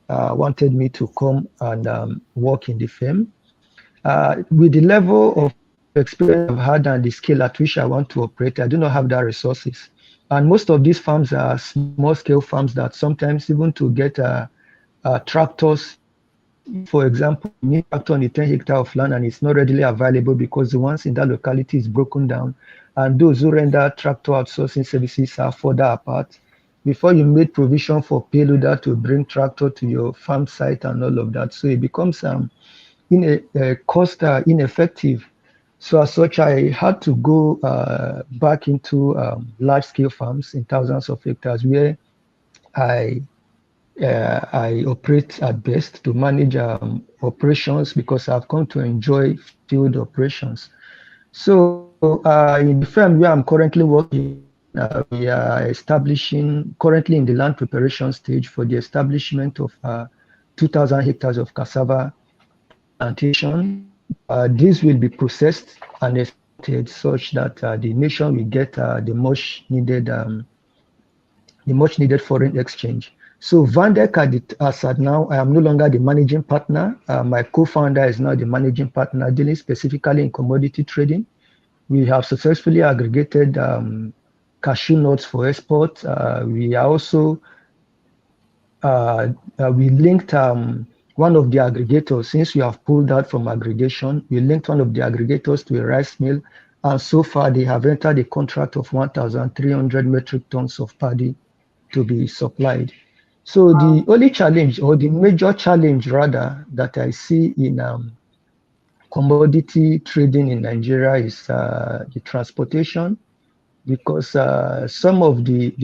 wanted me to come and work in the firm. With the level of experience I've had and the scale at which I want to operate, I do not have that resources. And most of these farms are small scale farms that sometimes even to get tractors, for example, you need a tractor on a 10 hectare of land and it's not readily available because the ones in that locality is broken down. And those who render tractor outsourcing services are further apart. Before you made provision for payloader to bring tractor to your farm site and all of that. So it becomes cost ineffective. So as such, I had to go back into large-scale farms in thousands of hectares where I I operate at best to manage operations because I've come to enjoy field operations. So in the firm where I'm currently working, we are establishing currently in the land preparation stage for the establishment of 2,000 hectares of cassava plantation. This will be processed and exported such that the nation will get the much needed foreign exchange. So Vandec as at now, I am no longer the managing partner. My co-founder is now the managing partner dealing specifically in commodity trading. We have successfully aggregated cashew nuts for export. We are also we linked one of the aggregators. Since we have pulled out from aggregation, we linked one of the aggregators to a rice mill, and so far they have entered a contract of 1,300 metric tons of paddy to be supplied. So the only challenge, or the major challenge rather, that I see in commodity trading in Nigeria is the transportation, because some of the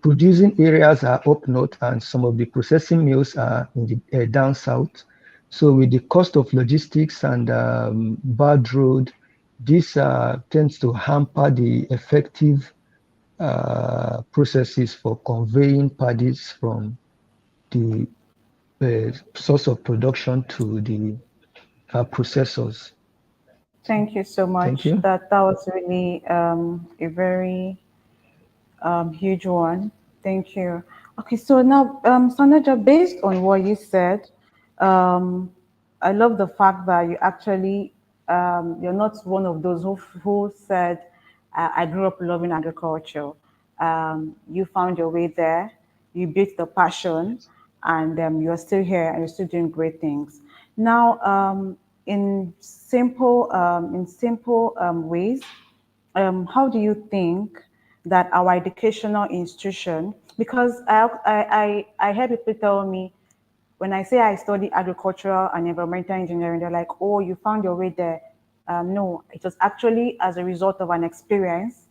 producing areas are up north and some of the processing mills are in the down south. So with the cost of logistics and bad road, this tends to hamper the effective processes for conveying paddies from the source of production to the processors. Thank you so Thank much. you. That was really a very huge one. Thank you. Okay, so now, Sanaja, based on what you said, um, I love the fact that you actually you're not one of those who said I grew up loving agriculture. You found your way there, you built the passion, and you're still here and you're still doing great things. Now, in simple ways, how do you think that our educational institution, because I heard people tell me, when I say I study agricultural and environmental engineering, they're like, oh, you found your way there. No, it was actually as a result of an experience.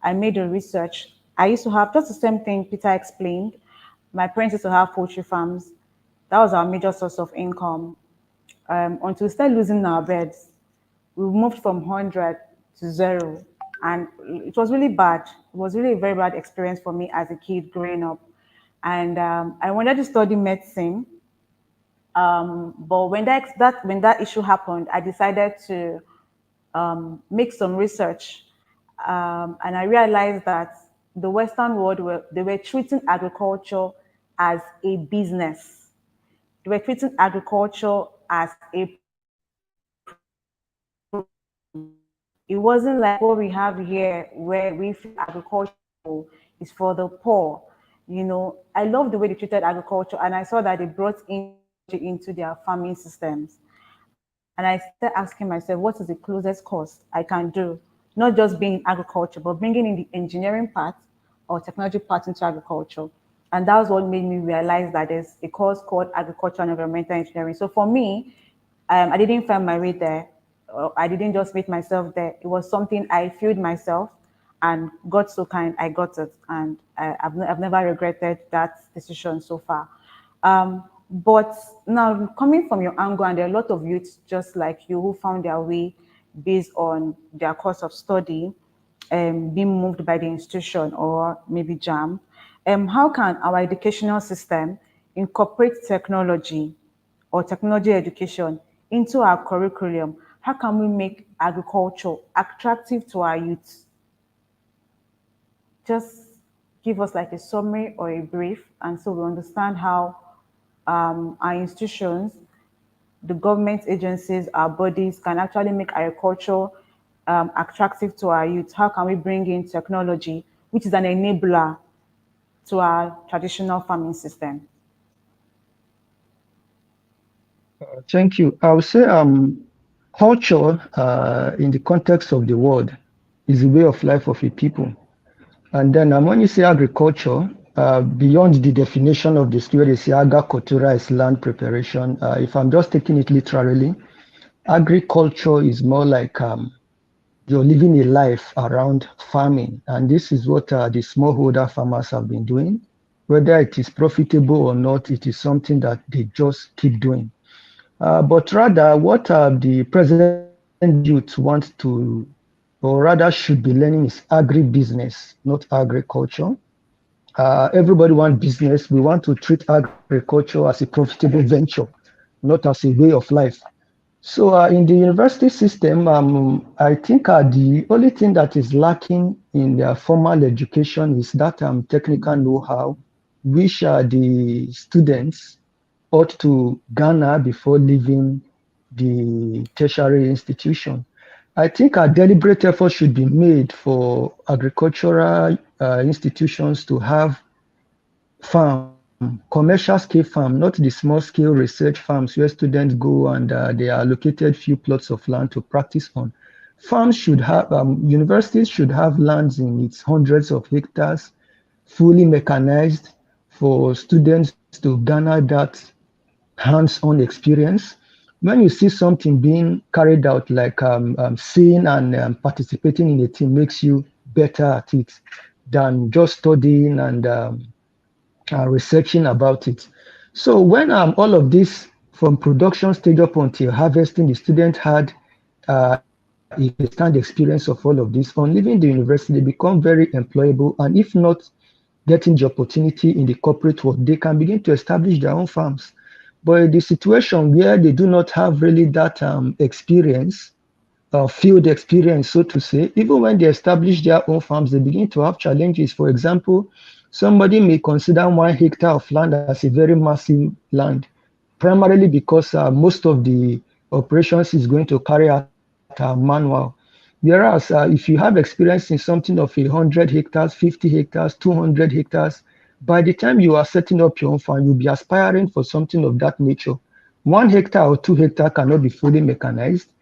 I made a research. I used to have just the same thing Peter explained. My parents used to have poultry farms. That was our major source of income. Until we started losing our beds, we moved from 100 to zero. And it was really bad. It was really a very bad experience for me as a kid growing up. And I wanted to study medicine, but when that issue happened, I decided to make some research, and I realized that the Western world they were treating agriculture as a business. They were treating agriculture as a profession. It wasn't like what we have here, where we feel agriculture is for the poor. You know, I love the way they treated agriculture, and I saw that they brought in technology into their farming systems. And I started asking myself, what is the closest course I can do? Not just being in agriculture, but bringing in the engineering part or technology part into agriculture. And that was what made me realize that there's a course called agriculture and environmental engineering. So for me, I didn't find my way there. I didn't just meet myself there. It was something I fueled myself, and God so kind, I got it. And I've never regretted that decision so far. But now, coming from your angle, and there are a lot of youths just like you who found their way based on their course of study, being moved by the institution or maybe JAM. How can our educational system incorporate technology or technology education into our curriculum? How can we make agriculture attractive to our youth? Just give us like a summary or a brief, and so we understand how our institutions, the government agencies, our bodies can actually make agriculture attractive to our youth. How can we bring in technology, which is an enabler to our traditional farming system? Thank you. I would say culture in the context of the world is the way of life of a people. And then when you say agriculture, beyond the definition of the skill, they say agricultura is land preparation. If I'm just taking it literally, agriculture is more like you're living a life around farming. And this is what the smallholder farmers have been doing. Whether it is profitable or not, it is something that they just keep doing. But rather, what the present youth want to, or rather should be learning, is agribusiness, not agriculture. Everybody wants business. We want to treat agriculture as a profitable venture, not as a way of life. So in the university system, I think the only thing that is lacking in their formal education is that technical know-how, which the students ought to garner before leaving the tertiary institution. I think a deliberate effort should be made for agricultural institutions to have commercial scale farm, not the small scale research farms where students go and they are allocated few plots of land to practice on. Farms should have, universities should have lands in its hundreds of hectares, fully mechanized for students to garner that hands-on experience. When you see something being carried out, like seeing and participating in a team makes you better at it than just studying and researching about it. So when all of this from production stage up until harvesting, the student had a first-hand experience of all of this. On leaving the university, they become very employable, and if not getting the opportunity in the corporate world, they can begin to establish their own farms. But in the situation where they do not have really that experience, field experience, so to say, even when they establish their own farms, they begin to have challenges. For example, somebody may consider 1 hectare of land as a very massive land, primarily because most of the operations is going to carry out manual. Whereas if you have experience in something of 100 hectares, 50 hectares, 200 hectares, by the time you are setting up your own farm, you'll be aspiring for something of that nature. 1 hectare or 2 hectare cannot be fully mechanized,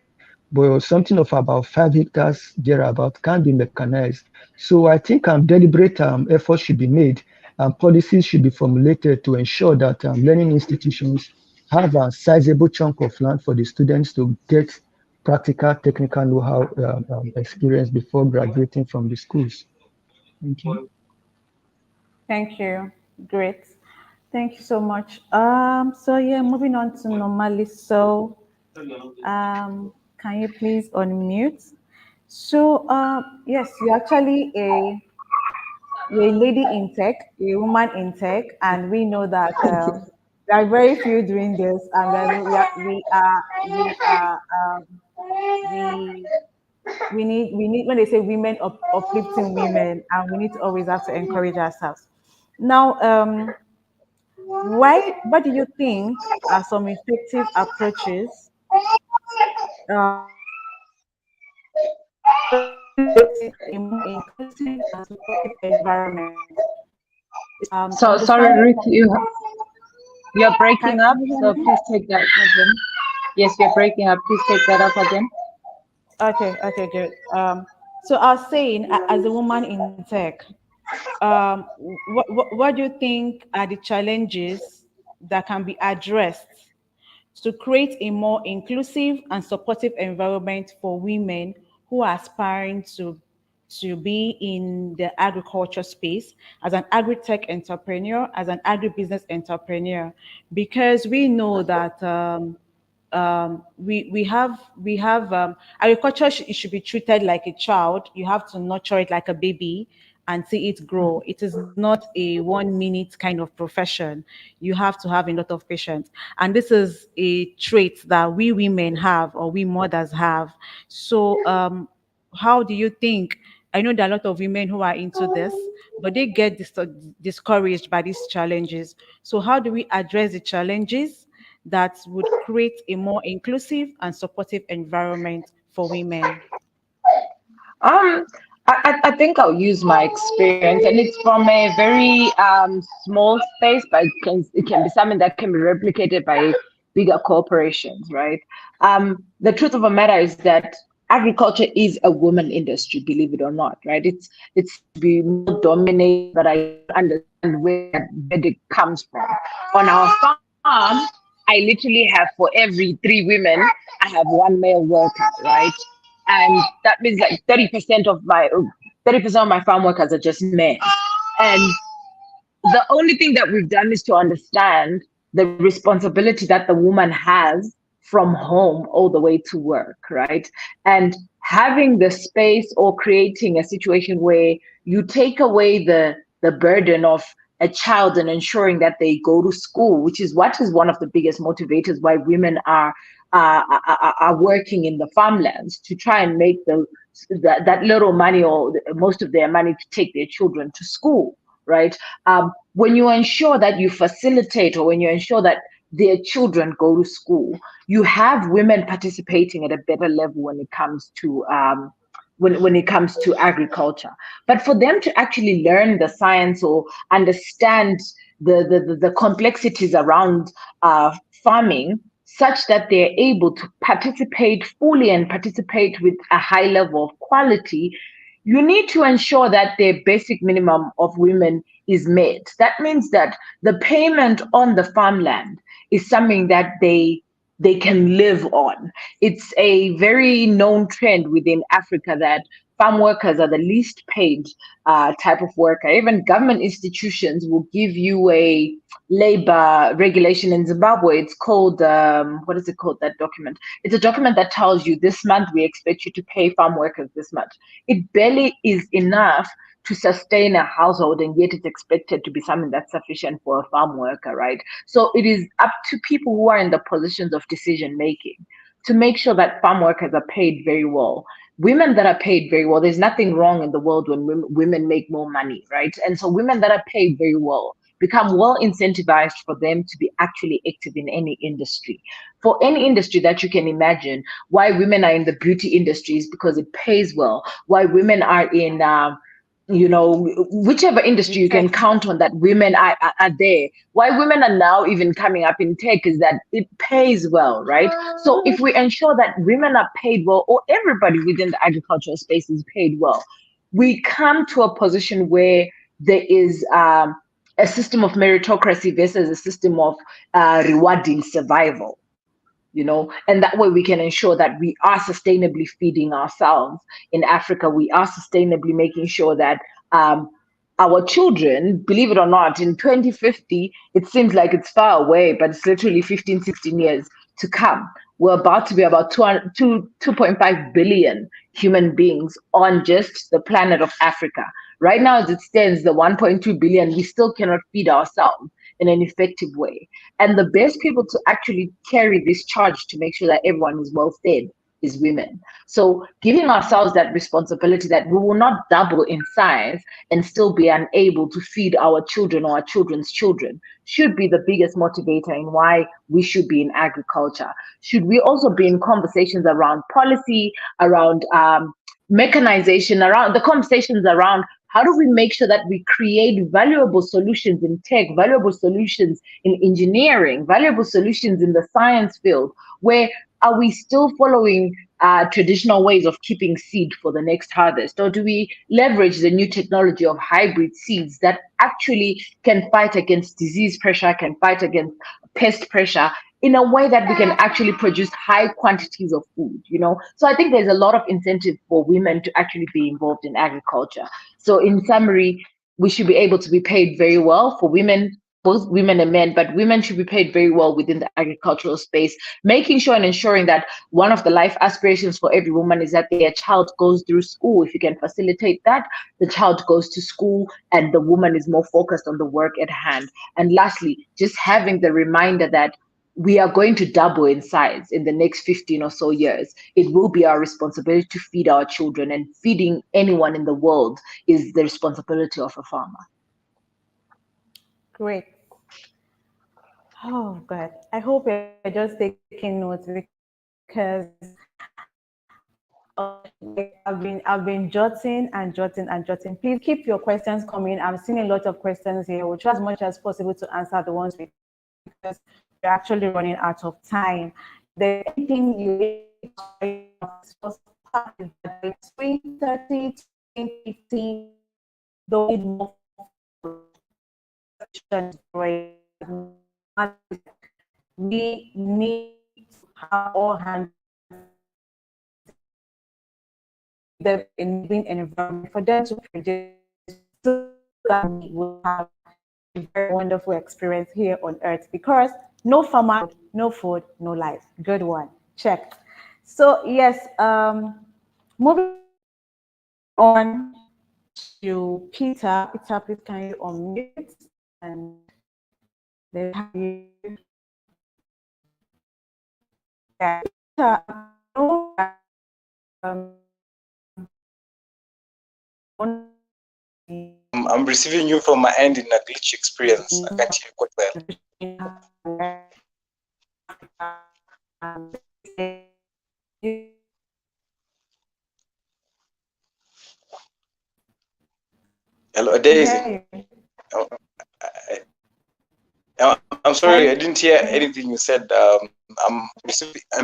but something of about 5 hectares thereabout can be mechanized. So I think deliberate efforts should be made and policies should be formulated to ensure that learning institutions have a sizable chunk of land for the students to get practical technical know-how experience before graduating from the schools. Thank you. Thank you. Great. Thank you so much. So yeah, moving on to normally. So, can you please unmute? So, yes, you're actually a lady in tech, a woman in tech, and we know that there are very few doing this, and we we need when they say women uplifting women, and we need to always have to encourage ourselves. Now, what do you think are some effective approaches creating a more inclusive and supportive environment? So sorry, Understanding. Ruth, you're breaking up. Can you hear So me? please take that again. Yes, you're breaking up. Please take that up again. Okay, okay, good. So I was saying, as a woman in tech, what do you think are the challenges that can be addressed to create a more inclusive and supportive environment for women who are aspiring to be in the agriculture space as an agri-tech entrepreneur, as an agribusiness entrepreneur, because we know that we have agriculture it should be treated like a child. You have to nurture it like a baby and see it grow. It is not a 1 minute kind of profession. You have to have a lot of patience, and this is a trait that we women have or we mothers have. So how do you think? I know there are a lot of women who are into this, but they get discouraged by these challenges. So how do we address the challenges that would create a more inclusive and supportive environment for women? Um, I think I'll use my experience, and it's from a very small space, but it can be something that can be replicated by bigger corporations, right? The truth of the matter is that agriculture is a woman industry, believe it or not, right? It seems to be more dominated, but I don't understand where that verdict comes from. On our farm, I literally have for every 3 women, I have one male worker, right? And that means like 30% of my farm workers are just men. And the only thing that we've done is to understand the responsibility that the woman has from home all the way to work, right? And having the space or creating a situation where you take away the burden of a child and ensuring that they go to school, which is what is one of the biggest motivators why women are working in the farmlands, to try and make that little money or most of their money to take their children to school, right? When you ensure that you facilitate, or when you ensure that their children go to school, you have women participating at a better level when it comes to when it comes to agriculture. But for them to actually learn the science or understand the complexities around farming, such that they're able to participate fully and participate with a high level of quality, you need to ensure that their basic minimum of women is met. That means that the payment on the farmland is something that they can live on. It's a very known trend within Africa that farm workers are the least paid type of worker. Even government institutions will give you a labor regulation in Zimbabwe. It's called, what is it called, that document? It's a document that tells you this month we expect you to pay farm workers this much. It barely is enough to sustain a household, and yet it's expected to be something that's sufficient for a farm worker, right? So it is up to people who are in the positions of decision making to make sure that farm workers are paid very well. Women that are paid very well, there's nothing wrong in the world when women make more money, right? And so women that are paid very well become well incentivized for them to be actually active in any industry. For any industry that you can imagine, why women are in the beauty industry is because it pays well. Why women are in whichever industry you can Tech. count on that women are there. Why women are now even coming up in tech is that it pays well, right? So if we ensure that women are paid well, or everybody within the agricultural space is paid well, we come to a position where there is a system of meritocracy versus a system of rewarding survival, and that way we can ensure that we are sustainably feeding ourselves in Africa. We are sustainably making sure that our children, believe it or not, in 2050, it seems like it's far away, but it's literally 15, 16 years to come. We're about to be about 2.5 billion human beings on just the planet of Africa. Right now, as it stands, the 1.2 billion, we still cannot feed ourselves in an effective way. And the best people to actually carry this charge to make sure that everyone is well fed is women. So giving ourselves that responsibility that we will not double in size and still be unable to feed our children or our children's children should be the biggest motivator in why we should be in agriculture. Should we also be in conversations around policy, around mechanization, around the conversations around how do we make sure that we create valuable solutions in tech, valuable solutions in engineering, valuable solutions in the science field? Where are we still following traditional ways of keeping seed for the next harvest? Or do we leverage the new technology of hybrid seeds that actually can fight against disease pressure, can fight against pest pressure in a way that we can actually produce high quantities of food, So I think there's a lot of incentive for women to actually be involved in agriculture. So in summary, we should be able to be paid very well for women, both women and men, but women should be paid very well within the agricultural space, making sure and ensuring that one of the life aspirations for every woman is that their child goes through school. If you can facilitate that, the child goes to school and the woman is more focused on the work at hand. And lastly, just having the reminder that we are going to double in size in the next 15 or so years. It will be our responsibility to feed our children, and feeding anyone in the world is the responsibility of a farmer. Great. Oh, God. I hope you're just taking notes because I've been jotting and jotting and jotting. Please keep your questions coming. I'm seeing a lot of questions here. We'll try as much as possible to answer the ones we because we're actually running out of time. If there's anything you need to part is that by 2030, 2015, they'll need more we need to have all hands the enabling environment for them to produce so that we will have a very wonderful experience here on earth, because no farmer, no food, no life. Good one. Check. So yes, moving on to Peter. Peter, please can you unmute and then have you. Yeah, Peter, I'm receiving you from my end in a glitch experience. I can't hear quite well. Hello, Daisy. I'm sorry, I didn't hear anything you said. I'm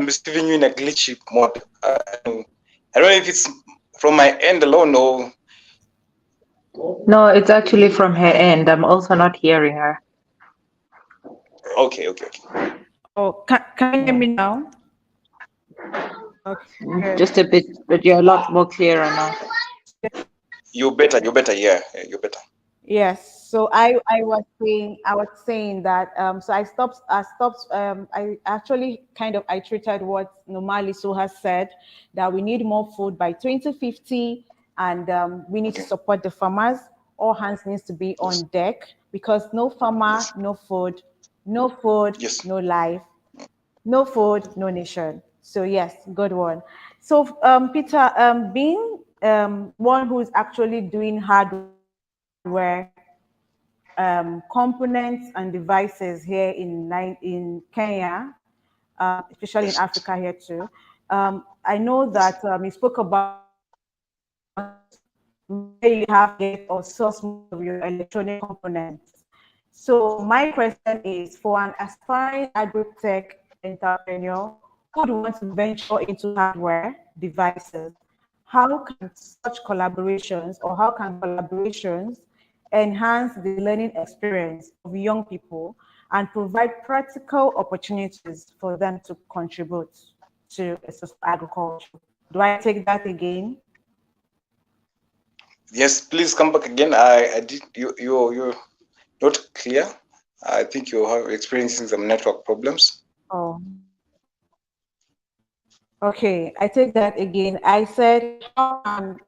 receiving you in a glitchy mode. I don't know if it's from my end alone or. No, it's actually from her end. I'm also not hearing her. Okay. Oh, can you hear me now? Okay, good. Just a bit, but you're a lot more clearer now. You're better. Yeah, you're better. Yes. So I was saying that so I actually kind of iterated what Nomali so has said, that we need more food by 2050, and we need to support the farmers. All hands needs to be on deck, because no farmer, no food, no food, no life, no food, no nation. So yes, good one. So Peter, being one who's actually doing hard work components and devices here in Kenya, especially in Yes. Africa here too. I know that you spoke about where you have to get or source most of your electronic components. So my question is, for an aspiring agri-tech entrepreneur who would want to venture into hardware devices, how can such collaborations or how can collaborations enhance the learning experience of young people and provide practical opportunities for them to contribute to a sustainable agriculture? Do I take that again? Yes, please come back again. I did you're not clear. I think you're experiencing some network problems. Oh, okay. I take that again. I said, how can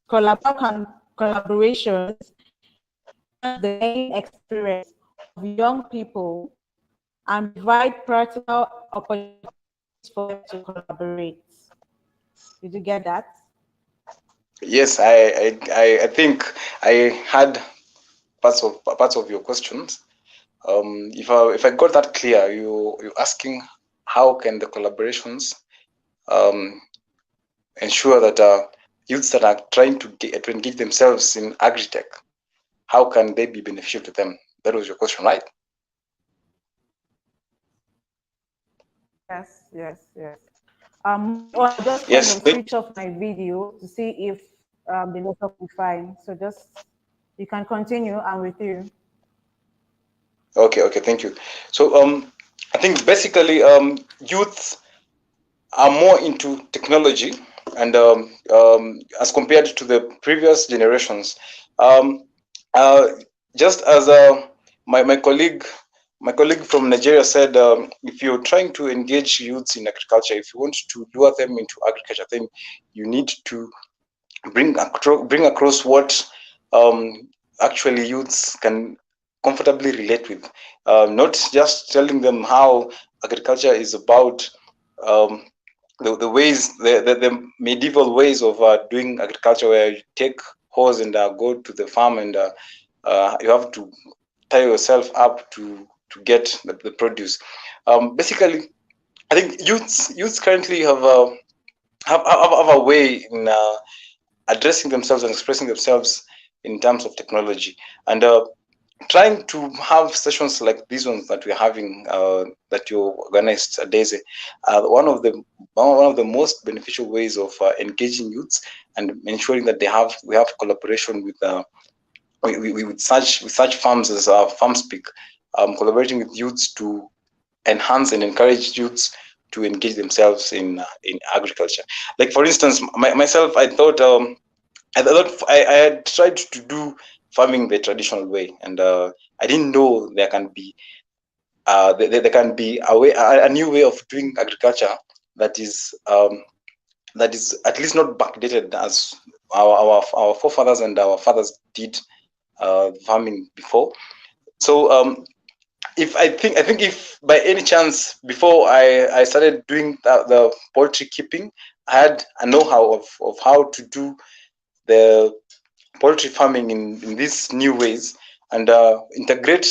collaborations enhance the learning experience of young people and provide practical opportunities for them to collaborate? Did you get that? Yes, I think I had parts of your questions. If I got that clear, you're asking how can the collaborations um, ensure that youths that are trying to engage themselves in agri-tech, how can they be beneficial to them? That was your question, right? Yes, yes, yes. I just kind Yes. of switch off my video to see if the network will be fine. So just you can continue. I'm with you. Okay. Thank you. So I think basically youth are more into technology, and as compared to the previous generations. Um, uh, just as my colleague from Nigeria said, if you're trying to engage youths in agriculture, if you want to lure them into agriculture, then you need to bring across what actually youths can comfortably relate with, not just telling them how agriculture is about um, the ways the medieval ways of doing agriculture, where you take horse and go to the farm and you have to tie yourself up to get the produce. Basically, I think youths currently have a way in addressing themselves and expressing themselves in terms of technology, and trying to have sessions like these ones that we're having, that you organized, Daisy, one of the most beneficial ways of engaging youths and ensuring that we have collaboration with such farms as FarmSpeak, collaborating with youths to enhance and encourage youths to engage themselves in agriculture. Like for instance, myself, I had tried to do farming the traditional way, and I didn't know there can be a new way of doing agriculture that is at least not backdated as our forefathers and our fathers did farming before. So if I think if by any chance before I started doing the poultry keeping, I had a know-how of how to do the poultry farming in these new ways, and integrate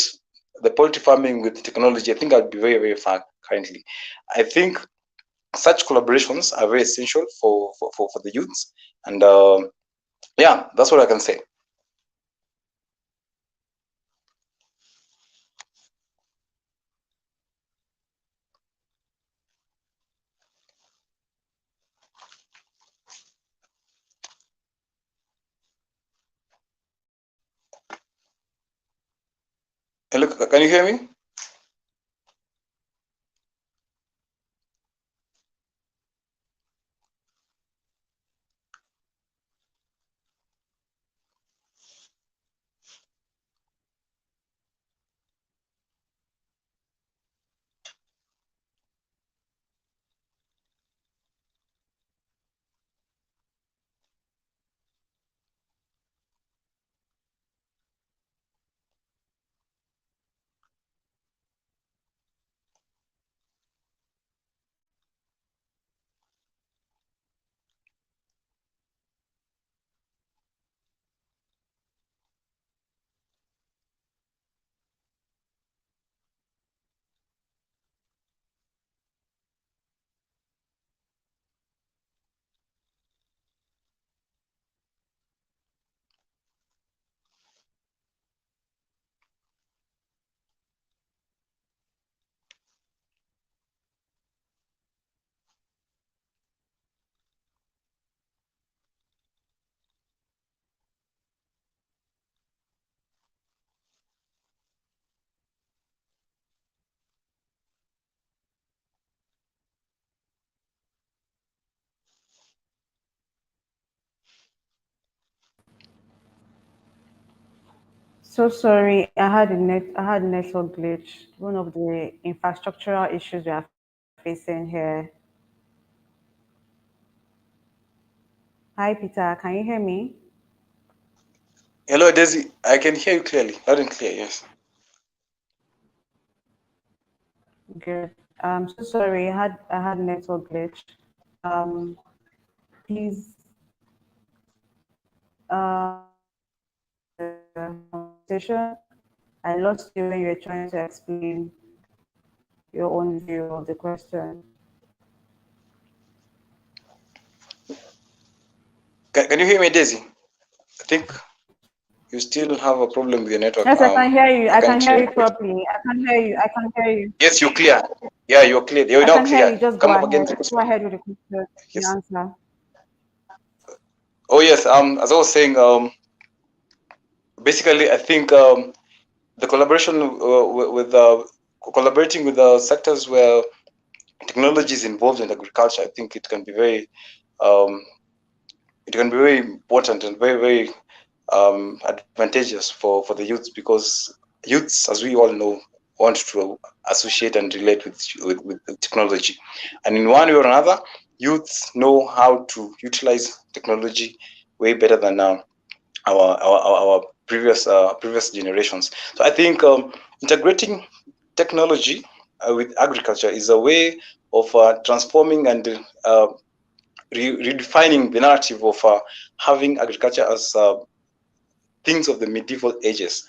the poultry farming with technology, I think I'll be very, very far currently. I think such collaborations are very essential for the youths. And yeah, that's what I can say. Hello, can you hear me? So sorry, I had a network glitch. One of the infrastructural issues we are facing here. Hi Peter, can you hear me? Hello, Daisy. I can hear you clearly, loud and clear. Yes. Good. So sorry, I had network glitch. Um, please conversation. I lost you when you were trying to explain your own view of the question. Can you hear me, Daisy? I think you still have a problem with your network. Yes, I can hear you. I I can can hear change. you properly. I can hear you. I can hear you. Yes, you're clear. Yeah, you're clear. You're I now can hear clear. you. Just go Come up again ahead. with the Go question. ahead with the question, the Yes. answer. Oh yes. As I was saying, basically, I think the collaboration with collaborating with the sectors where technology is involved in agriculture, I think um, it can be very important and very advantageous for the youths, because youths, as we all know, want to associate and relate with technology, and in one way or another, youths know how to utilize technology way better than our previous generations. So I think integrating technology with agriculture is a way of transforming and redefining the narrative of having agriculture as things of the medieval ages.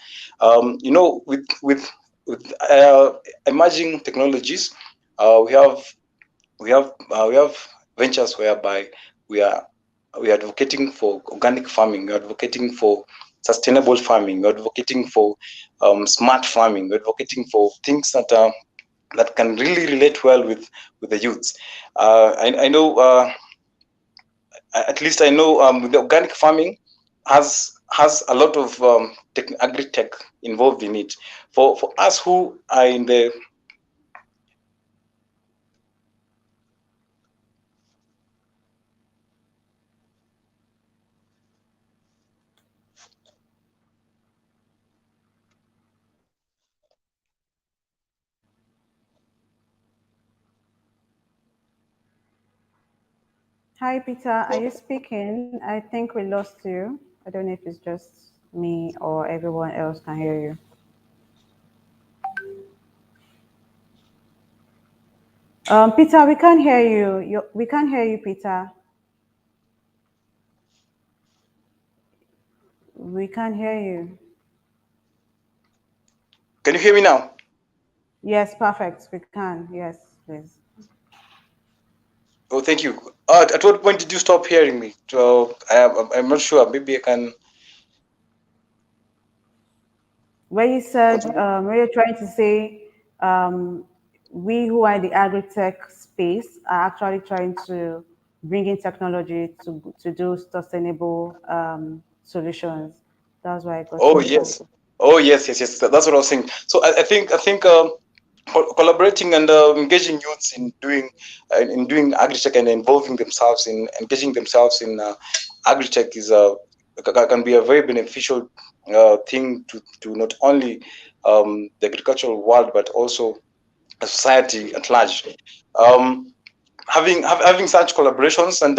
With emerging technologies, we have we have ventures whereby we are we are advocating for organic farming, we're advocating for sustainable farming, we're advocating for smart farming, we're advocating for things that can really relate well with the youths. I know, at least I know, the organic farming has a lot of agri-tech involved in it. For us who are in the Hi, Peter. Are you speaking? I think we lost you. I don't know if it's just me or everyone else can hear you. Peter, we can't hear you. We can't hear you, Peter. We can't hear you. can you hear me now? Yes, perfect. We can. Yes, please. Oh, thank you. At what point did you stop hearing me? So I'm not sure. Maybe I can Where you said, continue. where you're trying to say, um, we who are in the agri-tech space are actually trying to bring in technology to do sustainable solutions. That's why I got Oh muted. yes. Oh yes. That's what I was saying. So I think collaborating and engaging youths in doing agri-tech and involving themselves in engaging themselves in agri-tech can be a very beneficial thing to not only the agricultural world, but also a society at large. Um, having such collaborations and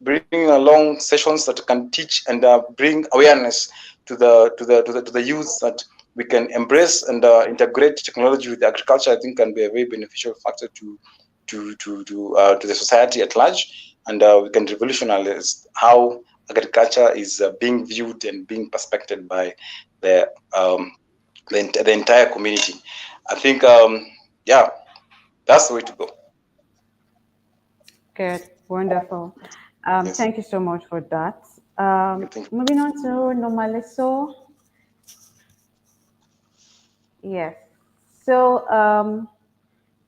bringing along sessions that can teach and bring awareness to the youth, that we can embrace and integrate technology with agriculture, I think can be a very beneficial factor to the society at large, and we can revolutionize how agriculture is being viewed and being perspected by the um, the entire community. I think yeah, that's the way to go. Good, wonderful. Yes. Thank you so much for that. Thank you. Moving on to Normaleso. Yes. So,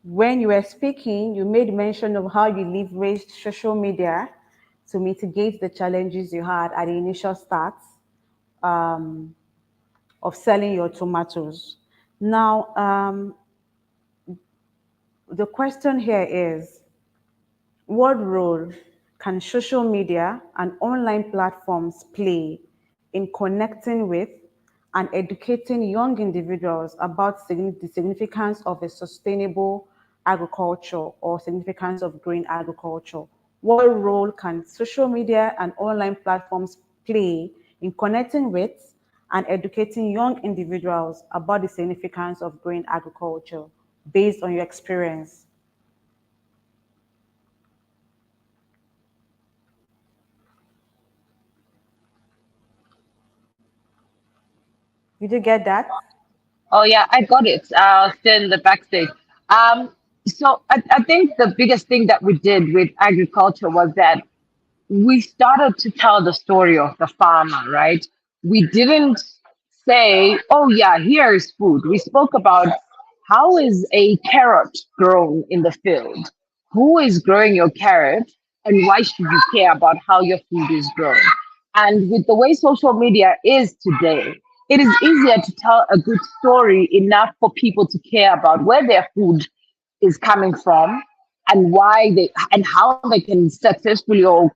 when you were speaking, you made mention of how you leveraged social media to mitigate the challenges you had at the initial start um, of selling your tomatoes. Now, the question here is, what role can social media and online platforms play in connecting with and educating young individuals about the significance of a sustainable agriculture or significance of green agriculture. What role can social media and online platforms play in connecting with and educating young individuals about the significance of green agriculture based on your experience? Did you get that? Oh yeah, I got it. Still in the backstage. So I think the biggest thing that we did with agriculture was that we started to tell the story of the farmer, right? We didn't say, oh, yeah, here is food. We spoke about how is a carrot grown in the field? Who is growing your carrot? And why should you care about how your food is grown? And with the way social media is today, it is easier to tell a good story enough for people to care about where their food is coming from and why they and how they can successfully or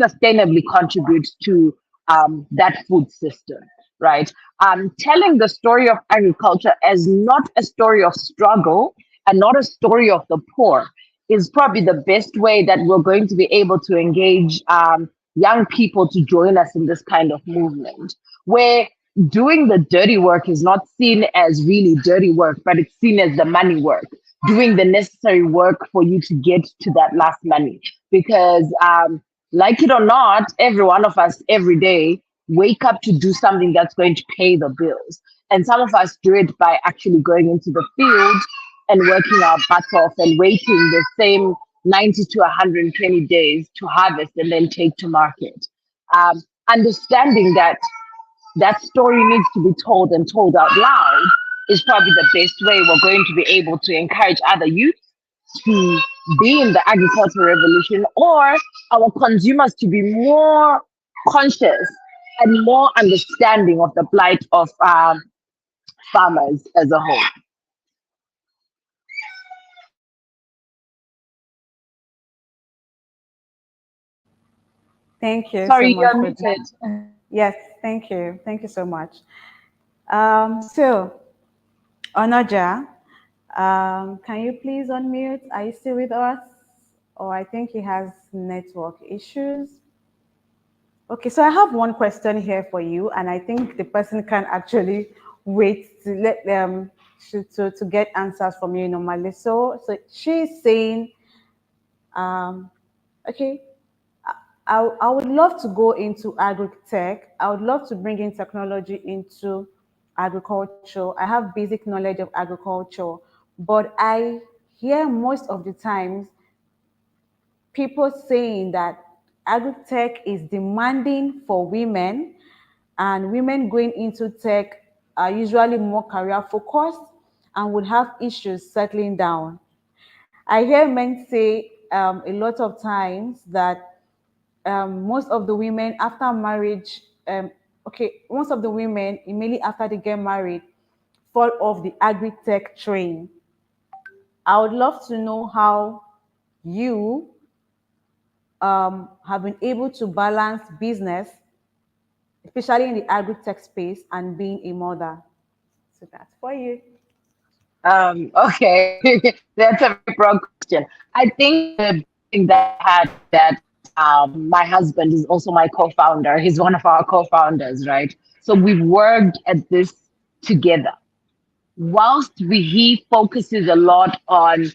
sustainably contribute to that food system, right? Telling the story of agriculture as not a story of struggle and not a story of the poor is probably the best way that we're going to be able to engage young people to join us in this kind of movement, where doing the dirty work is not seen as really dirty work, but it's seen as the money work, doing the necessary work for you to get to that last money. Because, like it or not, every one of us every day wake up to do something that's going to pay the bills. And some of us do it by actually going into the field and working our butts off and waiting the same 90 to 120 days to harvest and then take to market. Understanding that that story needs to be told and told out loud is probably the best way we're going to be able to encourage other youth to be in the agricultural revolution, or our consumers to be more conscious and more understanding of the plight of farmers as a whole. Thank you so Sorry, much you're for that. muted. Yes, thank you. Thank you so much. So, Onoja, can you please unmute? Are you still with us? Or I think he has network issues. Okay, so I have one question here for you, and I think the person can actually wait to let them to get answers from you normally. So she's saying, um, okay, I would love to go into AgriTech. I would love to bring in technology into agriculture. I have basic knowledge of agriculture, but I hear most of the times people saying that agri-tech is demanding for women, and women going into tech are usually more career focused and would have issues settling down. I hear men say a lot of times that most of the women after marriage, most of the women immediately after they get married fall off the agri-tech train. I would love to know how you have been able to balance business, especially in the agri-tech space, and being a mother. So that's for you. Okay, that's a very broad question. I think the best thing that I had is that my husband is also my co-founder. He's one of our co-founders, right? So we've worked at this together. Whilst he focuses a lot on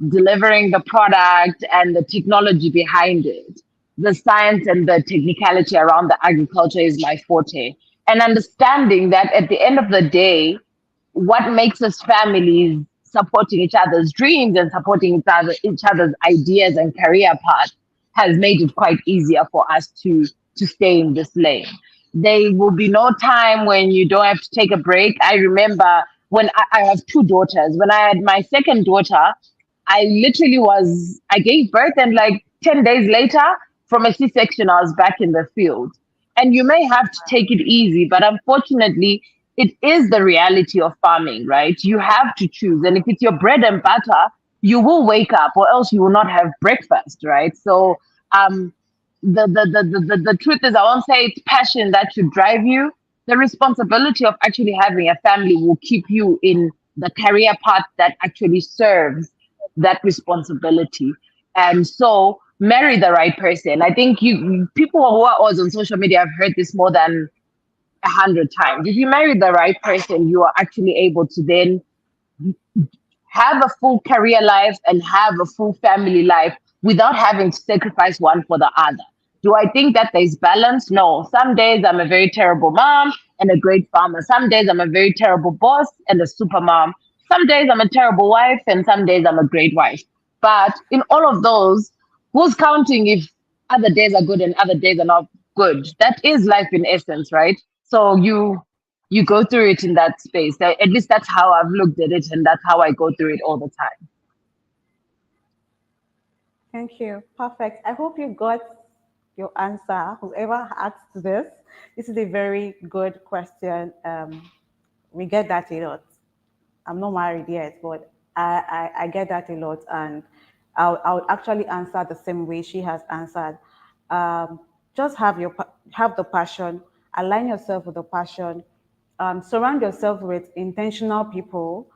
delivering the product and the technology behind it, the science and the technicality around the agriculture is my forte. And understanding that at the end of the day, what makes us families supporting each other's dreams and supporting each other's ideas and career paths has made it quite easier for us to stay in this lane. There will be no time when you don't have to take a break. I remember when I have two daughters. When I had my second daughter, I gave birth, and like 10 days later, from a C-section, I was back in the field. And you may have to take it easy, but unfortunately, it is the reality of farming, right? You have to choose. And if it's your bread and butter, you will wake up, or else you will not have breakfast, right? So, the truth is, I won't say it's passion that should drive you. The responsibility of actually having a family will keep you in the career path that actually serves that responsibility. And so marry the right person. I think people who are always on social media have heard this more than 100 times. If you marry the right person, you are actually able to then have a full career life and have a full family life without having to sacrifice one for the other. Do I think that there's balance? No. Some days I'm a very terrible mom and a great farmer. Some days I'm a very terrible boss and a super mom. Some days I'm a terrible wife and some days I'm a great wife. But in all of those, who's counting if other days are good and other days are not good? That is life in essence, right? So you go through it in that space. At least that's how I've looked at it, and that's how I go through it all the time. Thank you. Perfect. I hope you got your answer. Whoever asked this is a very good question. We get that a lot. I'm not married yet, but I get that a lot, and I would actually answer the same way she has answered. Um, just have the passion, align yourself with the passion, surround yourself with intentional people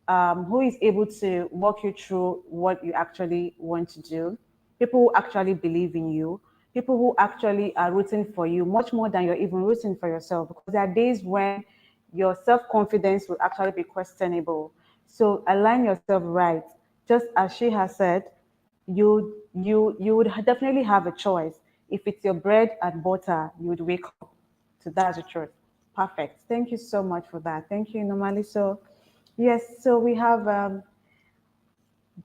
who is able to walk you through what you actually want to do, people who actually believe in you, people who actually are rooting for you much more than you're even rooting for yourself. Because there are days when your self-confidence will actually be questionable. So align yourself right. Just as she has said, you would definitely have a choice. If it's your bread and butter, you would wake up. So that's the truth. Perfect. Thank you so much for that. Thank you, Normally. So yes, so we have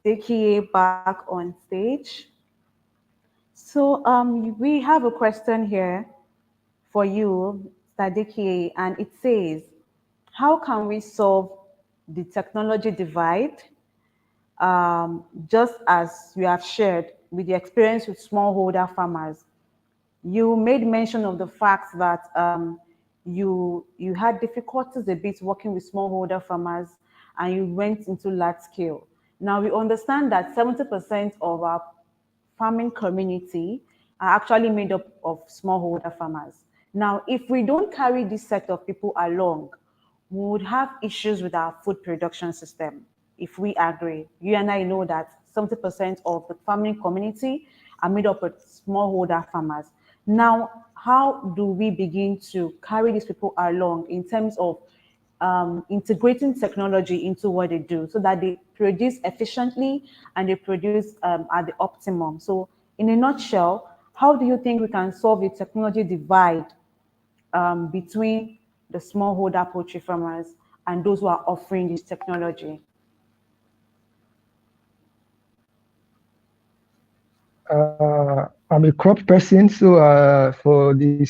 Dickie back on stage. So we have a question here for you, Sadiki, and it says, how can we solve the technology divide, just as you have shared with the experience with smallholder farmers? You made mention of the fact that you had difficulties a bit working with smallholder farmers and you went into large scale. Now we understand that 70% of our farming community are actually made up of smallholder farmers. Now, if we don't carry this set of people along, we would have issues with our food production system. If we agree, you and I know that 70% of the farming community are made up of smallholder farmers. Now, how do we begin to carry these people along in terms of integrating technology into what they do so that they produce efficiently and they produce at the optimum? So, in a nutshell, how do you think we can solve the technology divide between the smallholder poultry farmers and those who are offering this technology? I'm a crop person, so for the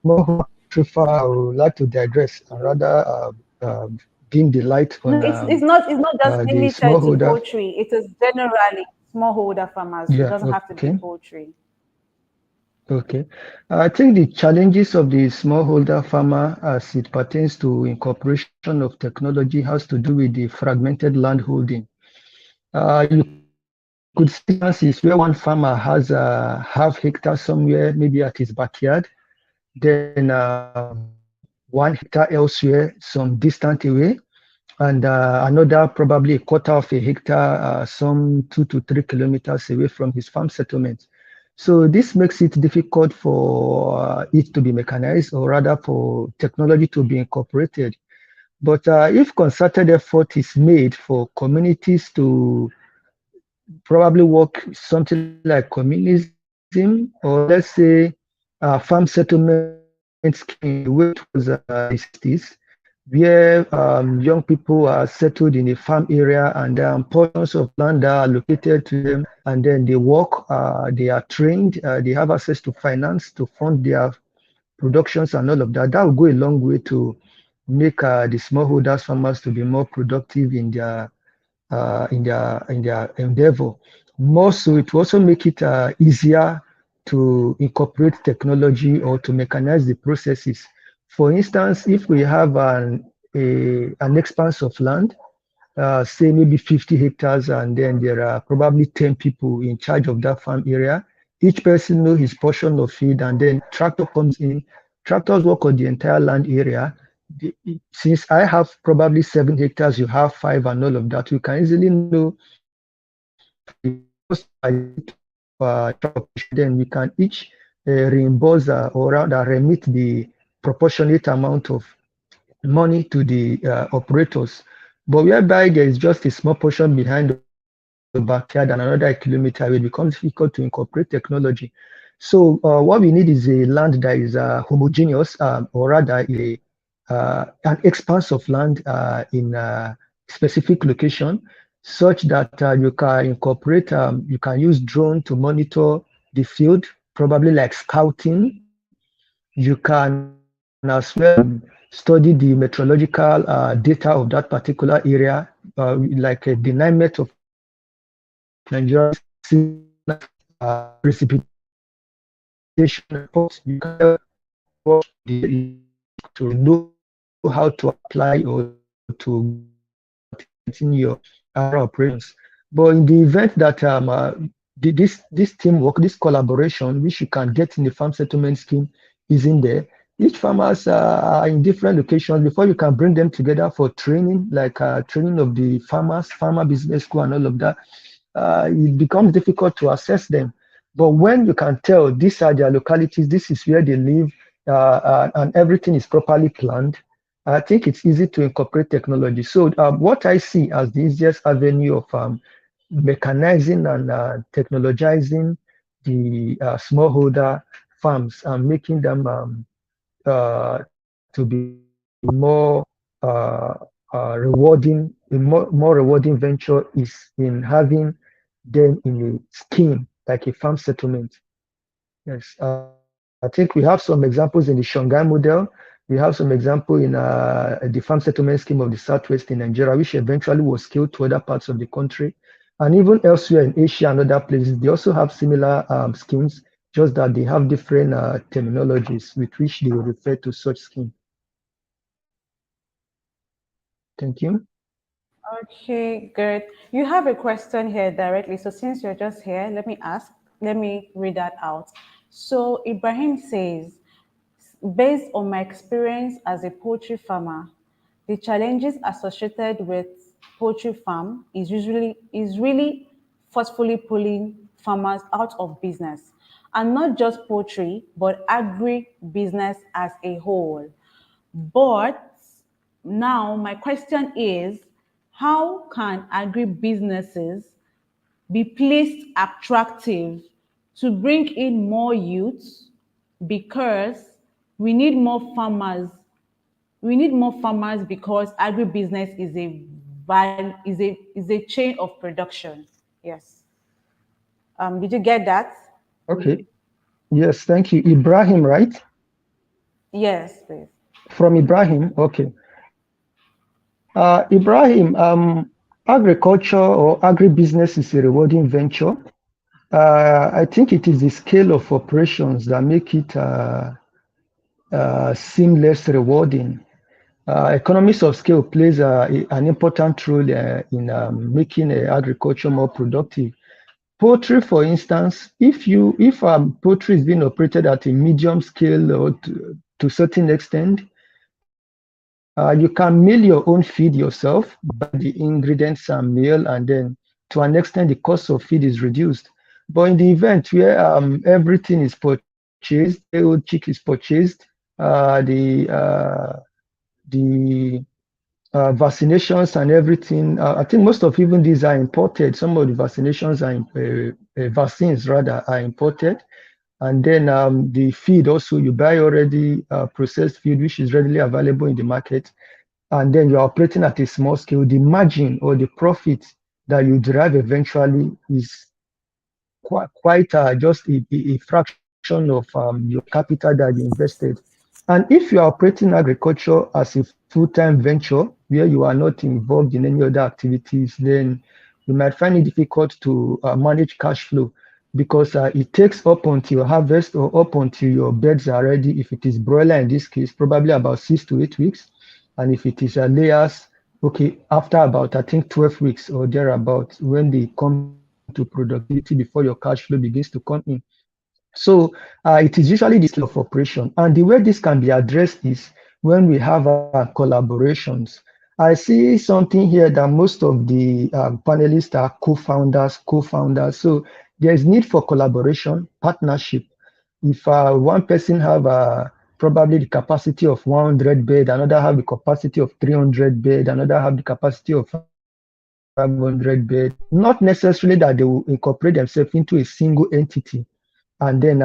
smallholder prefer, I would like to digress and rather beam the light No, on it's not just the limited to smallholder. poultry. It is generally smallholder farmers. It Yeah, doesn't have to be okay. poultry. Okay. I think the challenges of the smallholder farmer as it pertains to incorporation of technology has to do with the fragmented land holding. You could see instances where one farmer has a half hectare somewhere, maybe at his backyard, then one hectare elsewhere, some distant away, and another probably a quarter of a hectare, some 2 to 3 kilometers away from his farm settlement. So this makes it difficult for it to be mechanized, or rather for technology to be incorporated. But if concerted effort is made for communities to probably work something like communism, or let's say farm settlement scheme in the way it was in the 60s, where young people are settled in a farm area and portions of land are allocated to them, and then they work, they are trained, they have access to finance to fund their productions and all of that. That will go a long way to make the smallholders farmers to be more productive in their endeavor. More so, it will also make it easier to incorporate technology or to mechanize the processes. For instance, if we have an expanse of land, say maybe 50 hectares, and then there are probably 10 people in charge of that farm area, Each person know his portion of feed, and then tractor comes in. Tractors work on the entire land area. Since I have probably 7 hectares, you have five, and all of that, you can easily know from the cost tractor operation. Then we can each reimburse or rather remit the proportionate amount of money to the operators. But whereby there is just a small portion behind the backyard and another kilometer, it becomes difficult to incorporate technology. So what we need is a land that is homogeneous, or rather an expanse of land in a specific location, such that you can incorporate, you can use drone to monitor the field, probably like scouting. You can as well study the meteorological data of that particular area, like the 9 met of Nigeria seasonal precipitation reports. You can watch to know how to apply or to in your operations. But in the event that this teamwork, this collaboration, which you can get in the farm settlement scheme, isn't there, each farmers are in different locations. Before you can bring them together for training, like training of the farmers, farmer business school, and all of that, it becomes difficult to assess them. But when you can tell these are their localities, this is where they live, and everything is properly planned, I think it's easy to incorporate technology. So what I see as the easiest avenue of mechanizing and technologizing the smallholder farms and making them to be more rewarding, a more rewarding venture is in having them in a scheme like a farm settlement. Yes, I think we have some examples in the Shanghai model. We have some example in the farm settlement scheme of the Southwest in Nigeria, which eventually was scaled to other parts of the country. And even elsewhere in Asia and other places, they also have similar schemes, just that they have different terminologies with which they refer to such scheme. Thank you. Okay, good. You have a question here directly. So since you're just here, let me read that out. So Ibrahim says, based on my experience as a poultry farmer, the challenges associated with poultry farm is really forcefully pulling farmers out of business. And not just poultry, but agri business as a whole. But now my question is, how can agribusinesses be placed attractive to bring in more youth? Because we need more farmers. We need more farmers because agribusiness is a chain of production. Yes. Did you get that? Okay. Yes, thank you. Ibrahim, right? Yes, please. From Ibrahim. Okay. Ibrahim, agriculture or agribusiness is a rewarding venture. I think it is the scale of operations that make it seem less rewarding. Economies of scale plays an important role in making agriculture more productive. Poultry, for instance, if poultry is being operated at a medium scale or to a certain extent, you can mill your own feed yourself, buy the ingredients and mill, and then to an extent the cost of feed is reduced. But in the event where everything is purchased, day-old chick is purchased, the vaccinations and everything. I think most of even these are imported. Some of the vaccinations are vaccines rather are imported. And then the feed also, you buy already processed feed, which is readily available in the market. And then you're operating at a small scale. The margin or the profit that you derive eventually is quite just a fraction of your capital that you invested. And if you are operating agriculture as a full-time venture where you are not involved in any other activities, then you might find it difficult to manage cash flow because it takes up until harvest or up until your birds are ready. If it is broiler in this case, probably about 6 to 8 weeks. And if it is layers, okay, after about, I think, 12 weeks or thereabout, when they come to productivity before your cash flow begins to come in. So it is usually the scale of operation. And the way this can be addressed is when we have collaborations. I see something here that most of the panelists are co-founders. So there is need for collaboration, partnership. If one person have probably the capacity of 100 bed, another have the capacity of 300 bed, another have the capacity of 500 bed, not necessarily that they will incorporate themselves into a single entity and then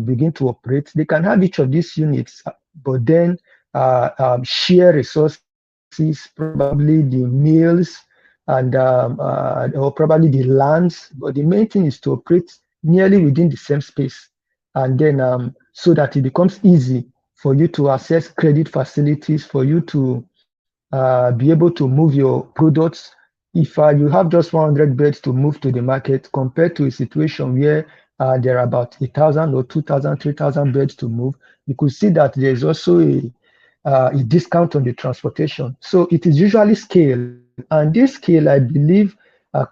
begin to operate. They can have each of these units, but then share resources, probably the meals and or probably the lands. But the main thing is to operate nearly within the same space, and then so that it becomes easy for you to access credit facilities, for you to be able to move your products. If you have just 100 beds to move to the market compared to a situation where there are about 1,000 or 2,000, 3,000 beds to move, you could see that there is also a discount on the transportation. So it is usually scale. And this scale, I believe,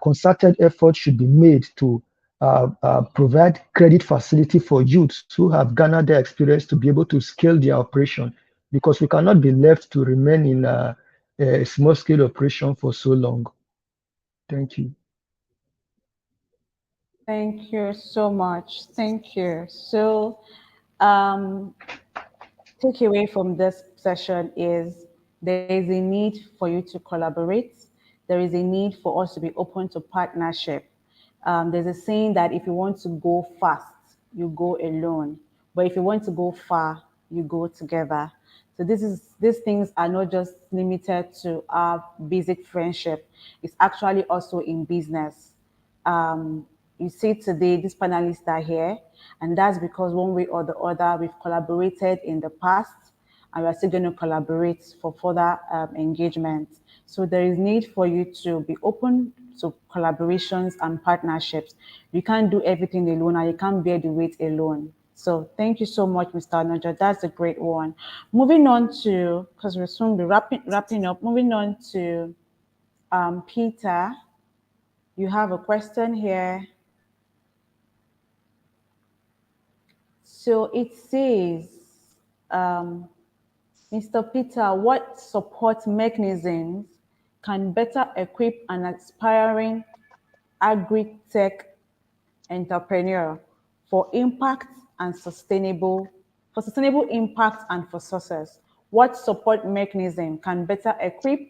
concerted effort should be made to provide credit facility for youths who have garnered their experience to be able to scale their operation, because we cannot be left to remain in a small scale operation for so long. Thank you. Thank you so much. Thank you. So, um, takeaway from this session is there is a need for you to collaborate. There is a need for us to be open to partnership. There's a saying that if you want to go fast, you go alone. But if you want to go far, you go together. So these things are not just limited to our basic friendship. It's actually also in business. um, you see today these panelists are here, and that's because one way or the other we've collaborated in the past, and we're still going to collaborate for further engagement. So there is need for you to be open to collaborations and partnerships. You can't do everything alone, and you can't bear the weight alone. So thank you so much, Mr. Nojo. That's a great one. Moving on to, because we'll soon be wrapping up. Moving on to Peter. You have a question here. So it says, um, Mr. Peter, what support mechanisms can better equip an aspiring agri-tech entrepreneur for impact and sustainable impact and for success? What support mechanism can better equip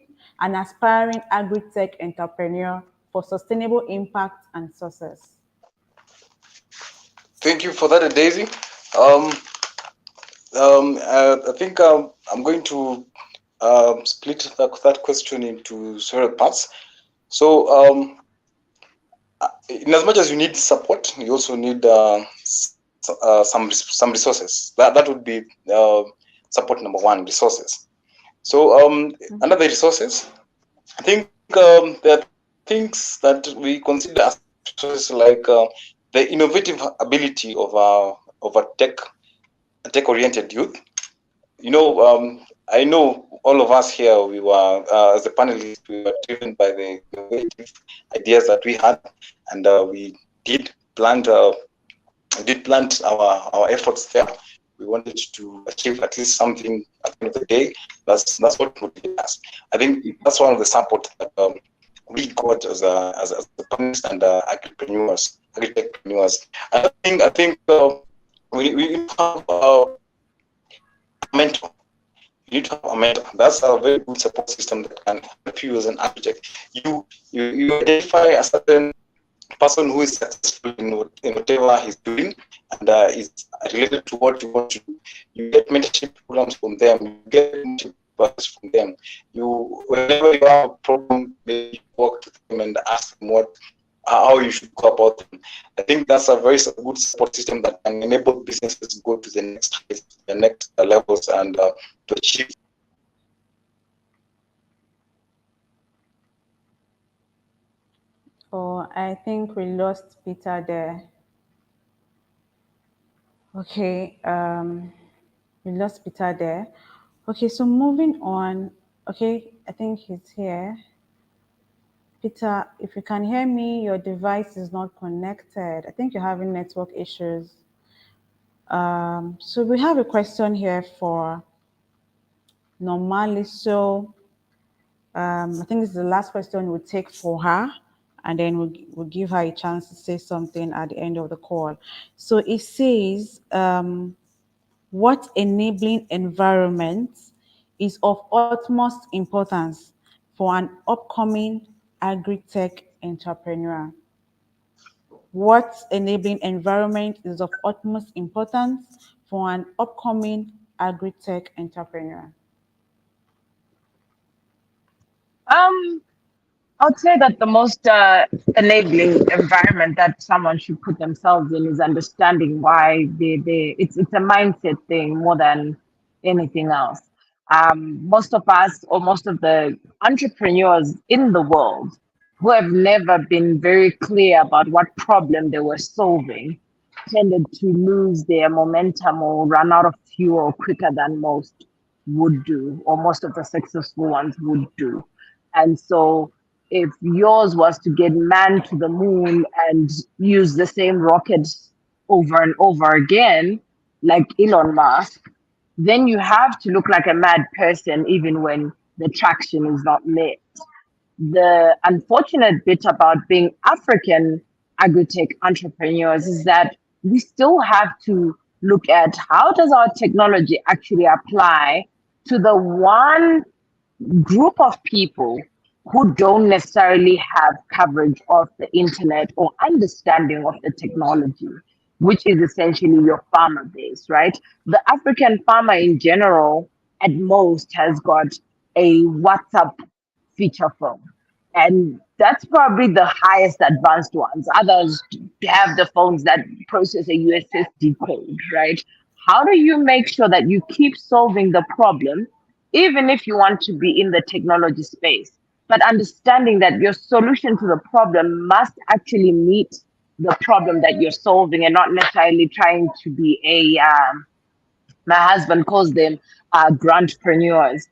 an aspiring agri-tech entrepreneur for sustainable impact and success? Thank you for that, Daisy. Um, I think I'm going to split that question into several parts. So, in as much as you need support, you also need some resources. That would be support number one, resources. So, under the resources, I think there are things that we consider as resources like the innovative ability of a tech-oriented youth. I know all of us here, we were, as a panelists, we were driven by the innovative ideas that we had, and we did plant our efforts there. We wanted to achieve at least something at the end of the day. That's what motivated us. I think that's one of the support that we got as a panelists and agri-techpreneurs. I think we have a mentor. You need to have a mentor. That's a very good support system that can help you as an architect. You identify a certain person who is successful in whatever he's doing and is related to what you want to do. You get mentorship programs from them. You get mentorship programs from them. Whenever you have a problem, maybe you walk to them and ask them how you should go about them. I think that's a very good support system that can enable businesses to go to the next heights, the next levels, and to achieve. Oh, I think we lost Peter there. Okay, we lost Peter there. Okay, so moving on. Okay, I think he's here. Peter, if you can hear me, your device is not connected. I think you're having network issues. So we have a question here for Normally. So I think this is the last question we'll take for her, and then we'll give her a chance to say something at the end of the call. So it says, what enabling environment is of utmost importance for an upcoming agri-tech entrepreneur? What enabling environment is of utmost importance for an upcoming agri-tech entrepreneur? Um, I would say that the most enabling environment that someone should put themselves in is understanding why it's a mindset thing more than anything else. Most of us, or most of the entrepreneurs in the world, who have never been very clear about what problem they were solving, tended to lose their momentum or run out of fuel quicker than most would do, or most of the successful ones would do. And so, if yours was to get man to the moon and use the same rocket over and over again, like Elon Musk, then you have to look like a mad person even when the traction is not met. The unfortunate bit about being African agri-tech entrepreneurs is that we still have to look at how does our technology actually apply to the one group of people who don't necessarily have coverage of the internet or understanding of the technology, which is essentially your farmer base, right? The African farmer in general, at most, has got a WhatsApp feature phone. And that's probably the highest advanced ones. Others have the phones that process a USSD code, right? How do you make sure that you keep solving the problem, even if you want to be in the technology space, but understanding that your solution to the problem must actually meet the problem that you're solving and not necessarily trying to be my husband calls them grantpreneurs.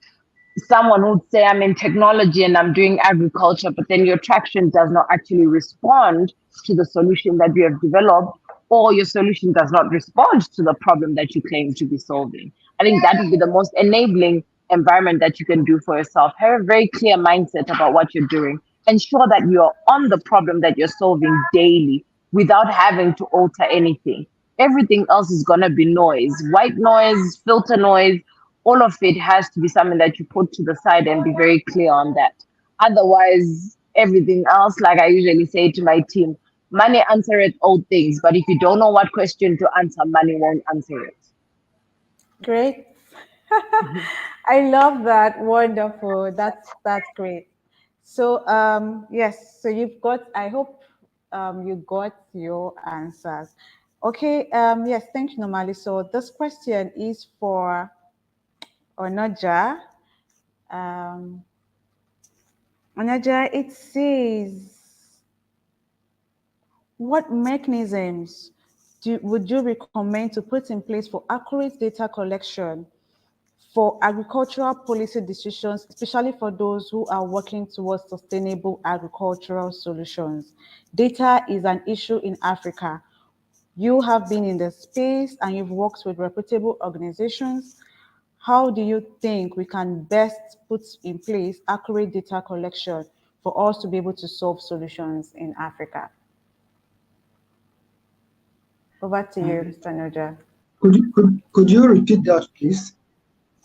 Someone would say, I'm in technology and I'm doing agriculture, but then your traction does not actually respond to the solution that you have developed, or your solution does not respond to the problem that you claim to be solving. I think that would be the most enabling environment that you can do for yourself. Have a very clear mindset about what you're doing. Ensure that you're on the problem that you're solving daily without having to alter anything. Everything else is going to be noise, white noise, filter noise. All of it has to be something that you put to the side and be very clear on that. Otherwise, everything else, like I usually say to my team, money answereth all things, but if you don't know what question to answer, money won't answer it. Great. I love that. Wonderful. That's great. So yes, so you've got, I hope you got your answers. Okay, yes, thank you, Normally. So this question is for Onaja. Um, Onaja, it says, what mechanisms would you recommend to put in place for accurate data collection for agricultural policy decisions, especially for those who are working towards sustainable agricultural solutions? Data is an issue in Africa. You have been in the space and you've worked with reputable organizations. How do you think we can best put in place accurate data collection for us to be able to solve solutions in Africa? Over to you, Mr. Noja. Could you repeat that, please?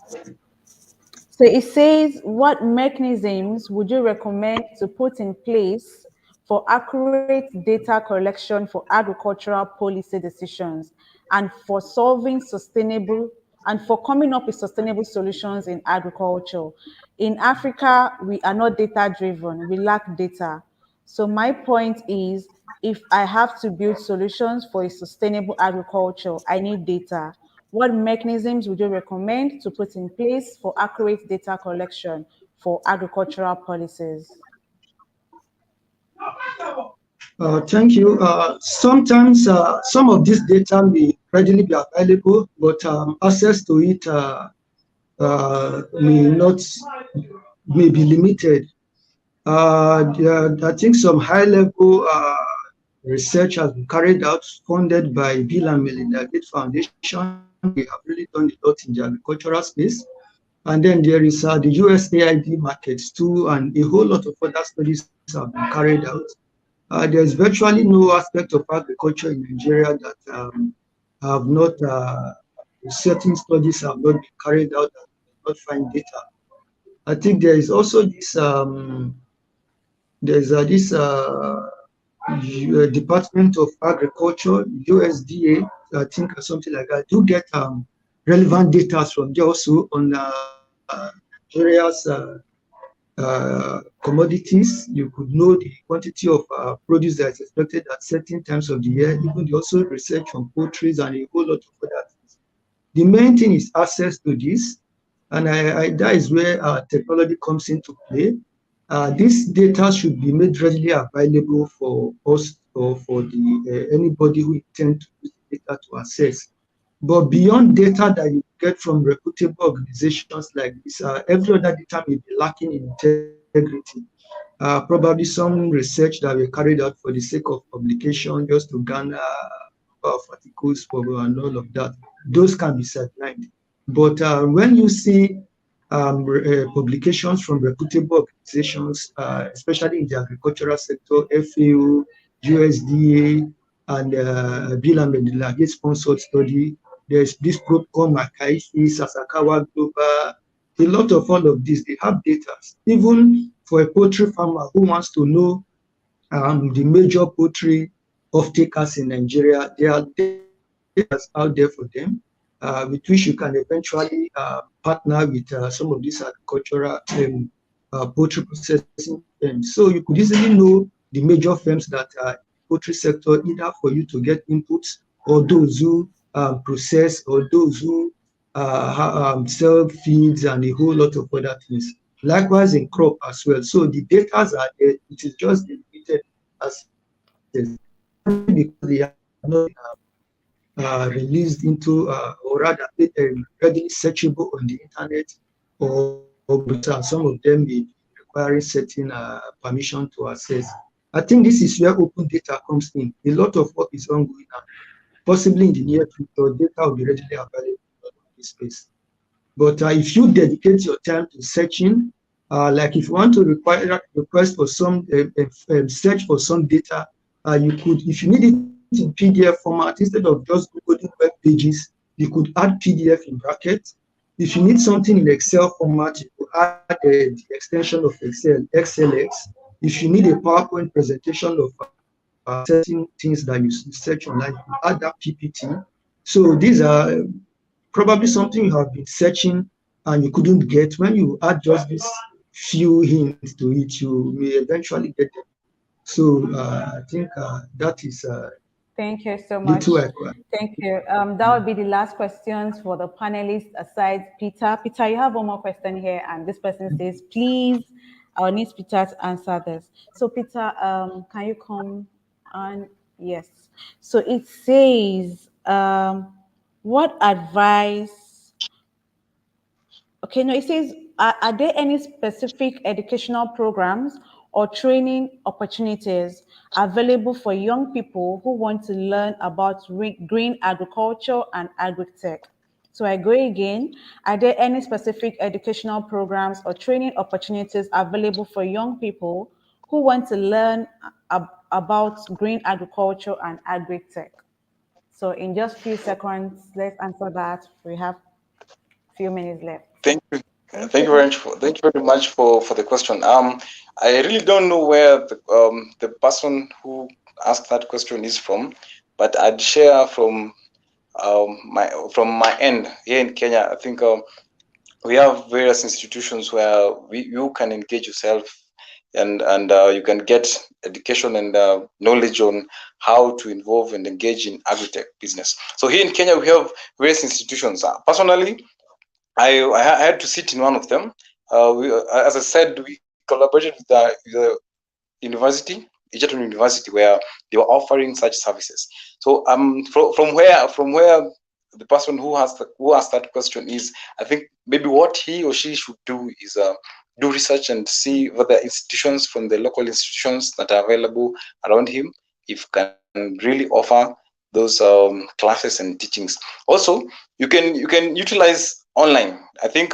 So it says, what mechanisms would you recommend to put in place for accurate data collection for agricultural policy decisions and for solving sustainable and for coming up with sustainable solutions in agriculture? In Africa, we are not data driven, we lack data. So my point is, if I have to build solutions for a sustainable agriculture, I need data. What mechanisms would you recommend to put in place for accurate data collection for agricultural policies? Thank you. Sometimes some of this data may readily be available, but access to it may be limited. I think some high-level research has been carried out, funded by Bill and Melinda Gates Foundation. They have really done a lot in the agricultural space. And then there is the USAID markets too, and a whole lot of other studies have been carried out. There's virtually no aspect of agriculture in Nigeria that have not, certain studies have not been carried out that do not find data. I think there is also this, Department of Agriculture, USDA, I think, or something like that, do get relevant data from there also on Nigeria's commodities. You could know the quantity of produce that is expected at certain times of the year. Even they also research on poultry and a whole lot of other things. The main thing is access to this, and that is where technology comes into play. This data should be made readily available for us or for the anybody who intend to use the data to access. But beyond data that you get from reputable organizations like this, every other data may be lacking in integrity. Probably some research that were carried out for the sake of publication, just to garner of articles for and all of that. Those can be sidelined. But when you see publications from reputable organizations, especially in the agricultural sector, FAO, USDA, and Bill and Melinda Gates sponsored study. There's this group called McKinsey, Sasakawa Global, a lot of all of this, they have data. Even for a poultry farmer who wants to know the major poultry off-takers in Nigeria, there are data out there for them, with which you can eventually partner with some of these agricultural poultry processing firms. So you could easily know the major firms that are poultry sector, either for you to get inputs or those who process or those who sell feeds and a whole lot of other things. Likewise in crop as well. So the data are there. It is just limited as because they are not released into or rather readily searchable on the internet, or some of them may be requiring certain permission to access. I think this is where open data comes in. A lot of work is ongoing now. Possibly in the near future, data will be readily available in this space. But if you dedicate your time to searching, like if you want to request for some search for some data, you could, if you need it in PDF format, instead of just Googling web pages, you could add PDF in brackets. If you need something in Excel format, you could add the extension of Excel, XLX. If you need a PowerPoint presentation of certain things that you search online, you add that PPT. So these are probably something you have been searching and you couldn't get. When you add just this few hints to it, you may eventually get them. So I think that is Thank you so much. Thank you. That would be the last questions for the panelists aside Peter. Peter, you have one more question here, and this person says, please, I need Peter to answer this. So Peter, can you come on? Yes. So it says, what advice? Okay, no, it says, are there any specific educational programs or training opportunities available for young people who want to learn about green agriculture and AgriTech? So I go again, are there any specific educational programs or training opportunities available for young people who want to learn about green agriculture and AgriTech? So in just a few seconds, let's answer that. We have a few minutes left. Thank you. Thank you very much for the question. I really don't know where the person who asked that question is from, but I'd share from my end here in Kenya. I think we have various institutions where you can engage yourself and you can get education and knowledge on how to involve and engage in agri-tech business. So here in Kenya, we have various institutions. Personally, I had to sit in one of them. As I said, we collaborated with the university, Egerton University, where they were offering such services. So from where the person who asked that question is, I think maybe what he or she should do is do research and see whether institutions from the local institutions that are available around him if can really offer those classes and teachings. Also, you can utilize online. I think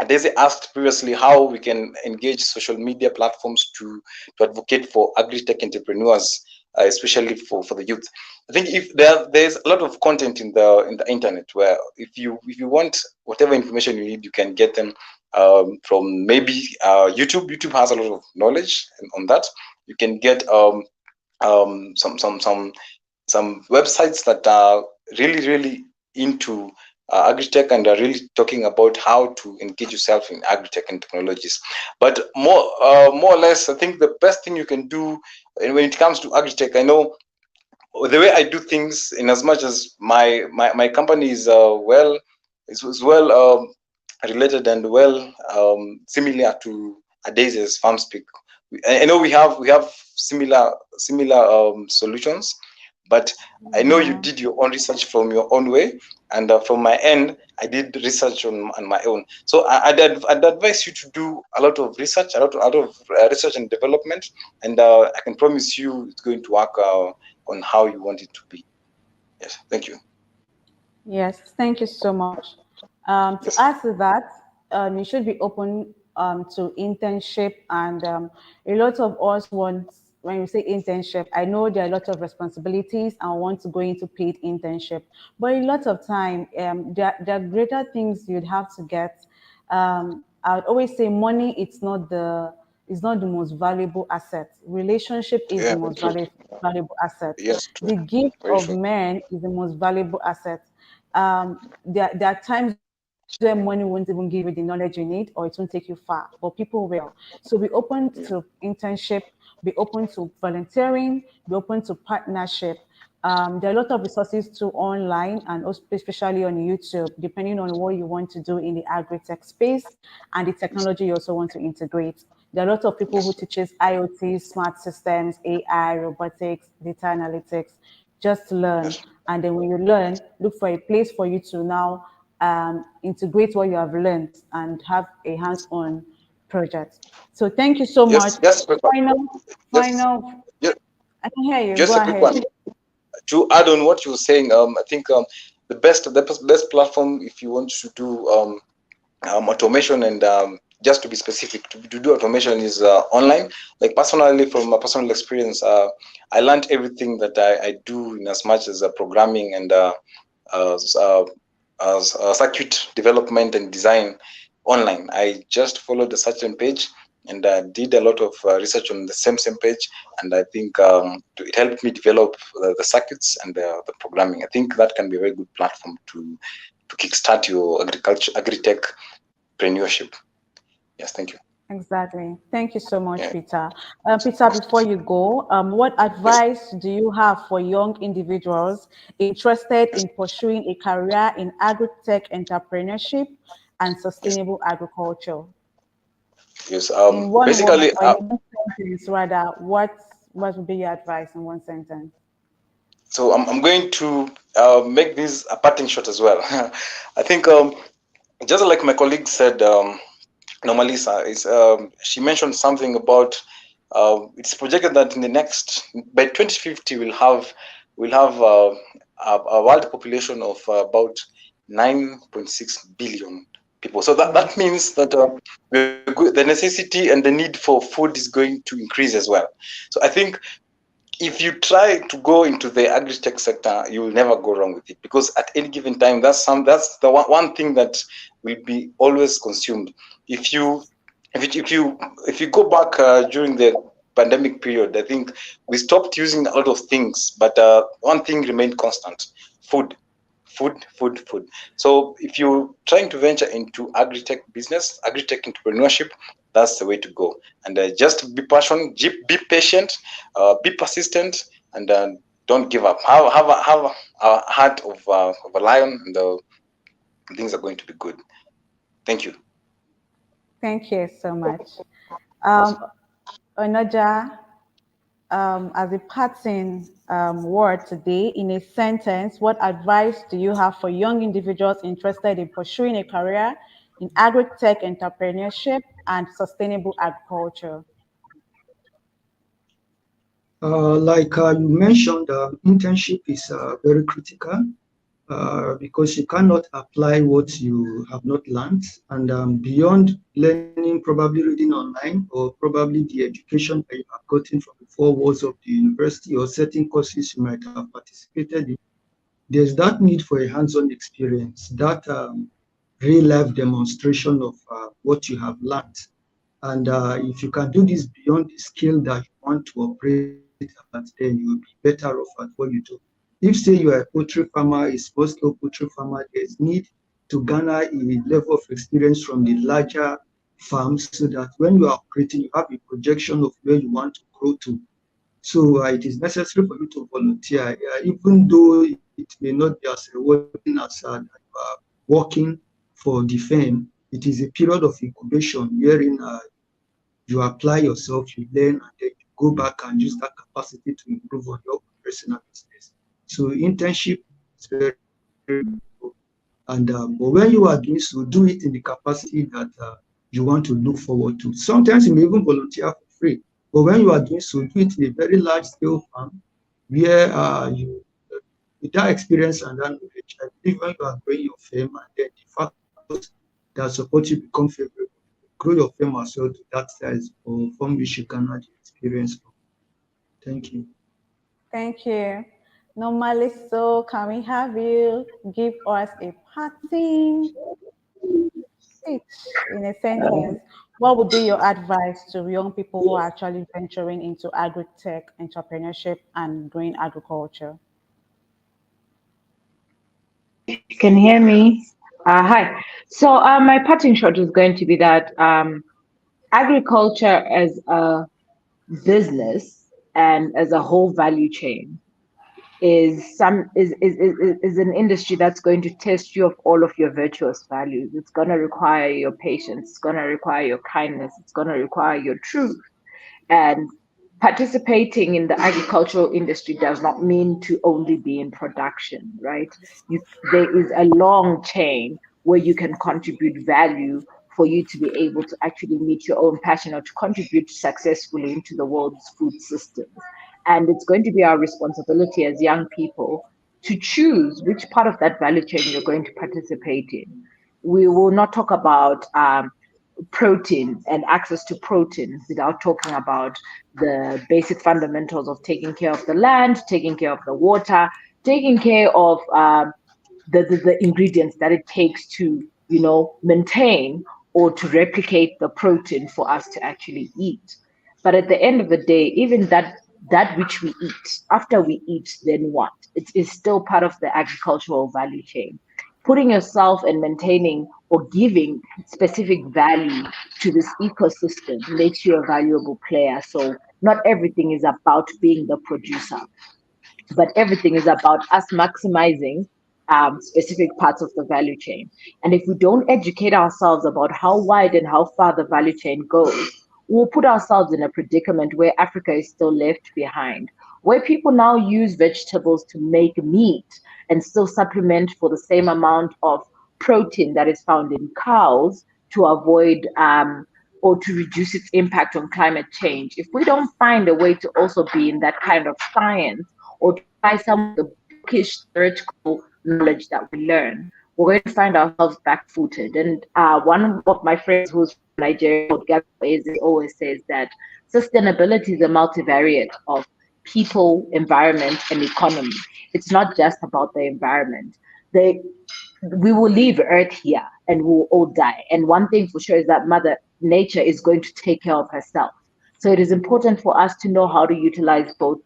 Daisy asked previously how we can engage social media platforms to advocate for agri-tech entrepreneurs, especially for the youth. I think if there's a lot of content in the internet, where if you want whatever information you need, you can get them from maybe YouTube. YouTube has a lot of knowledge on that. You can get some websites that are really into agri-tech and are really talking about how to engage yourself in agri-tech and technologies. But more or less, I think the best thing you can do when it comes to agri-tech, I know the way I do things, in as much as my company is is well related and well similar to Adaise's farm speak. I know we have similar solutions, but I know you Yeah. did your own research from your own way, and from my end, I did research on my own. So I'd advise you to do a lot of research, a lot of research and development, and I can promise you it's going to work on how you want it to be. Yes, thank you. Yes, thank you so much. To Yes, add to that, you should be open to internship, and a lot of us want, when you say internship, I know there are a lot of responsibilities and want to go into paid internship, but a lot of time, there are greater things you'd have to get. I would always say money, it's not the most valuable asset. Relationship is the yeah, most true. valuable asset. Yes, true. The gift Very of true. man is the most valuable asset. There are times where money won't even give you the knowledge you need, or it won't take you far, but people will. So be open to Yeah. internship, be open to volunteering, be open to partnership. There are a lot of resources too online, and also especially on YouTube, depending on what you want to do in the agri-tech space and the Yes, technology you also want to integrate. There are a lot of people who yes, teaches IoT, smart systems, AI, robotics, data analytics. Just learn, yes, and then when you learn, look for a place for you to now integrate what you have learned and have a hands-on project. So thank you so much. yes, yes. Quick one. Final, Just, final. just, I can hear you. Go just a quick ahead. one. To add on what you were saying, I think the best platform if you want to do automation and just to be specific to do automation is online. Like personally, from my personal experience, I learned everything that I do in as much as programming and uh, uh, circuit development and design online. I just followed a certain page and did a lot of research on the same page, and I think it helped me develop the circuits and the programming. I think that can be a very good platform to kickstart your agri-tech entrepreneurship. Yes, thank you. Exactly. Thank you so much, Yeah. Peter. Peter, before you go, what Yes. advice do you have for young individuals interested Yes. in pursuing a career in agri-tech entrepreneurship and Yes. sustainable agriculture? Yes. In one word, Basically, or in one sentence, rather, what would be your advice in one sentence? so I'm going to make this a parting shot as well. I think just like my colleague said, Nomalisa is she mentioned something about it's projected that in the next by 2050 we'll have a world population of about 9.6 billion people. So that Yes. means that the necessity and the need for food is going to increase as well. So I think if you try to go into the agri-tech sector, you will never go wrong with it, because at any given time, that's the one thing that will be always consumed. If you if you go back during the pandemic period, I think we stopped using a lot of things, but one thing remained constant: food, food. So if you're trying to venture into agri-tech business, agri-tech entrepreneurship, that's the way to go. And just be passionate, be patient, be persistent, and don't give up. Have a heart of a lion, and things are going to be good. Thank you. Thank you so much. Yes. Um, Onaja, as a parting word today, in a sentence, what advice do you have for young individuals interested in pursuing a career in agri-tech entrepreneurship and sustainable agriculture? You mentioned, internship is very critical because you cannot apply what you have not learned. And beyond learning, probably reading online or probably the education that you have gotten from the four walls of the university or certain courses you might have participated in, there's that need for a hands-on experience, that real life demonstration of what you have learned. And if you can do this beyond the scale that you want to operate at, then you will be better off at what you do. If, say, you are a poultry farmer, a small scale poultry farmer, there's need to garner a level of experience from the larger farms so that when you are operating, you have a projection of where you want to grow to. So it is necessary for you to volunteer, even though it may not be as rewarding as you are working for the firm. It is a period of incubation wherein you apply yourself, you learn, and then you go back and use that capacity to improve on your personal business. So internship is very important. And but when you are doing so, do it in the capacity that you want to look forward to. Sometimes you may even volunteer for free, but when you are doing so, do it in a very large scale farm where you, with that experience and that knowledge, I believe when you are growing your firm and then the factors that support you become favorable, grow your firm as well to that size or from which you can add experience from. Thank you. Thank you. Normally, so can we have you give us a parting speech in a sentence? What would be your advice to young people who are actually venturing into agri-tech, entrepreneurship, and green agriculture? If you can hear me. Hi. So my parting shot is going to be that agriculture as a business and as a whole value chain is an industry that's going to test you of all of your virtuous values. It's going to require your patience. It's going to require your kindness. It's going to require your truth. And participating in the agricultural industry does not mean to only be in production, right? You, there is a long chain where you can contribute value for you to be able to actually meet your own passion or to contribute successfully into the world's food systems. And it's going to be our responsibility as young people to choose which part of that value chain you're going to participate in. We will not talk about protein and access to protein without talking about the basic fundamentals of taking care of the land, taking care of the water, taking care of the ingredients that it takes to, maintain or to replicate the protein for us to actually eat. But at the end of the day, even that which we eat, after we eat, then what? It is still part of the agricultural value chain. Putting yourself and maintaining or giving specific value to this ecosystem makes you a valuable player. So not everything is about being the producer, but everything is about us maximizing specific parts of the value chain. And if we don't educate ourselves about how wide and how far the value chain goes, we'll put ourselves in a predicament where Africa is still left behind, where people now use vegetables to make meat and still supplement for the same amount of protein that is found in cows to avoid or to reduce its impact on climate change. If we don't find a way to also be in that kind of science or to apply some of the bookish theoretical knowledge that we learn, we're going to find ourselves back-footed. And one of my friends who's from Nigeria, called Gabriel, always says that sustainability is a multivariate of people, environment, and economy. It's not just about the environment. We will leave Earth here and we'll all die. And one thing for sure is that Mother Nature is going to take care of herself. So it is important for us to know how to utilize both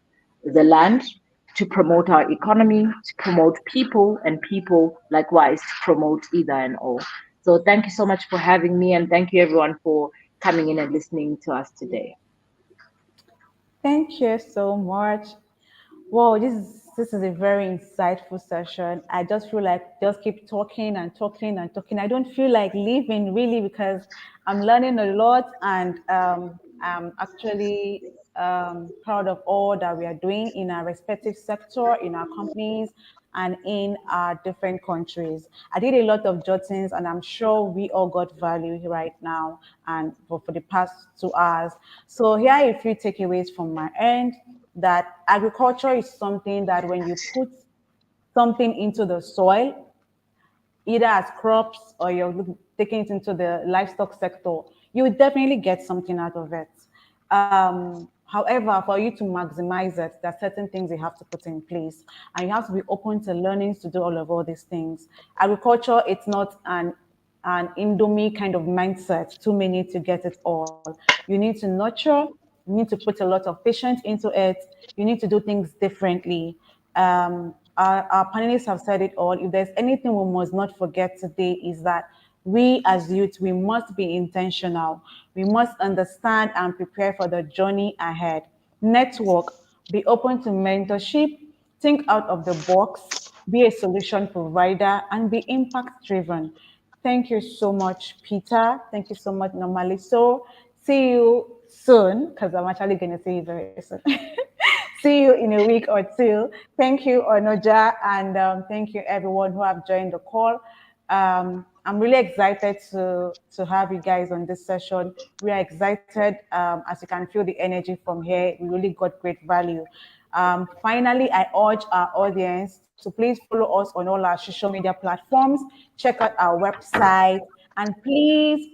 the land to promote our economy, to promote people, and people likewise to promote either and all. So thank you so much for having me, and thank you everyone for coming in and listening to us today. Thank you so much. Wow, this is a very insightful session. I just feel like just keep talking and talking and talking. I don't feel like leaving really because I'm learning a lot and I'm actually proud of all that we are doing in our respective sector, in our companies, and in our different countries. I did a lot of jottings, and I'm sure we all got value right now and for the past 2 hours. So here are a few takeaways from my end. that agriculture is something that when you put something into the soil, either as crops or you're taking it into the livestock sector, you would definitely get something out of it. However, for you to maximize it, there are certain things you have to put in place, and you have to be open to learning to do all these things. Agriculture, it's not an Indomie kind of mindset, too many to get it all. You need to nurture, you need to put a lot of patience into it, you need to do things differently. Our panelists have said it all. If there's anything we must not forget today, is that we as youth, we must be intentional. We must understand and prepare for the journey ahead. Network, be open to mentorship, think out of the box, be a solution provider, and be impact driven. Thank you so much, Peter. Thank you so much, Normally. So, see you soon, because I'm actually going to see you very soon. See you in a week or two. Thank you, Onoja, and thank you everyone who have joined the call. I'm really excited to have you guys on this session. We are excited. As you can feel the energy from here, we really got great value. Finally, I urge our audience to please follow us on all our social media platforms. Check out our website, and please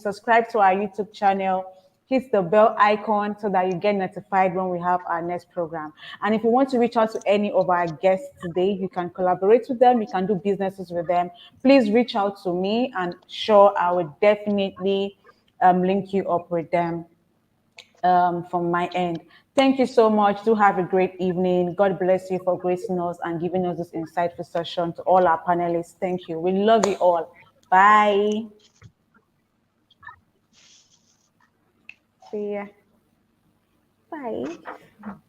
subscribe to our YouTube channel. Hit the bell icon so that you get notified when we have our next program. And if you want to reach out to any of our guests today, you can collaborate with them, you can do businesses with them. Please reach out to me, and sure, I will definitely link you up with them from my end. Thank you so much. Do have a great evening. God bless you for gracing us and giving us this insightful session. To all our panelists, thank you. We love you all. Bye. See ya. Bye.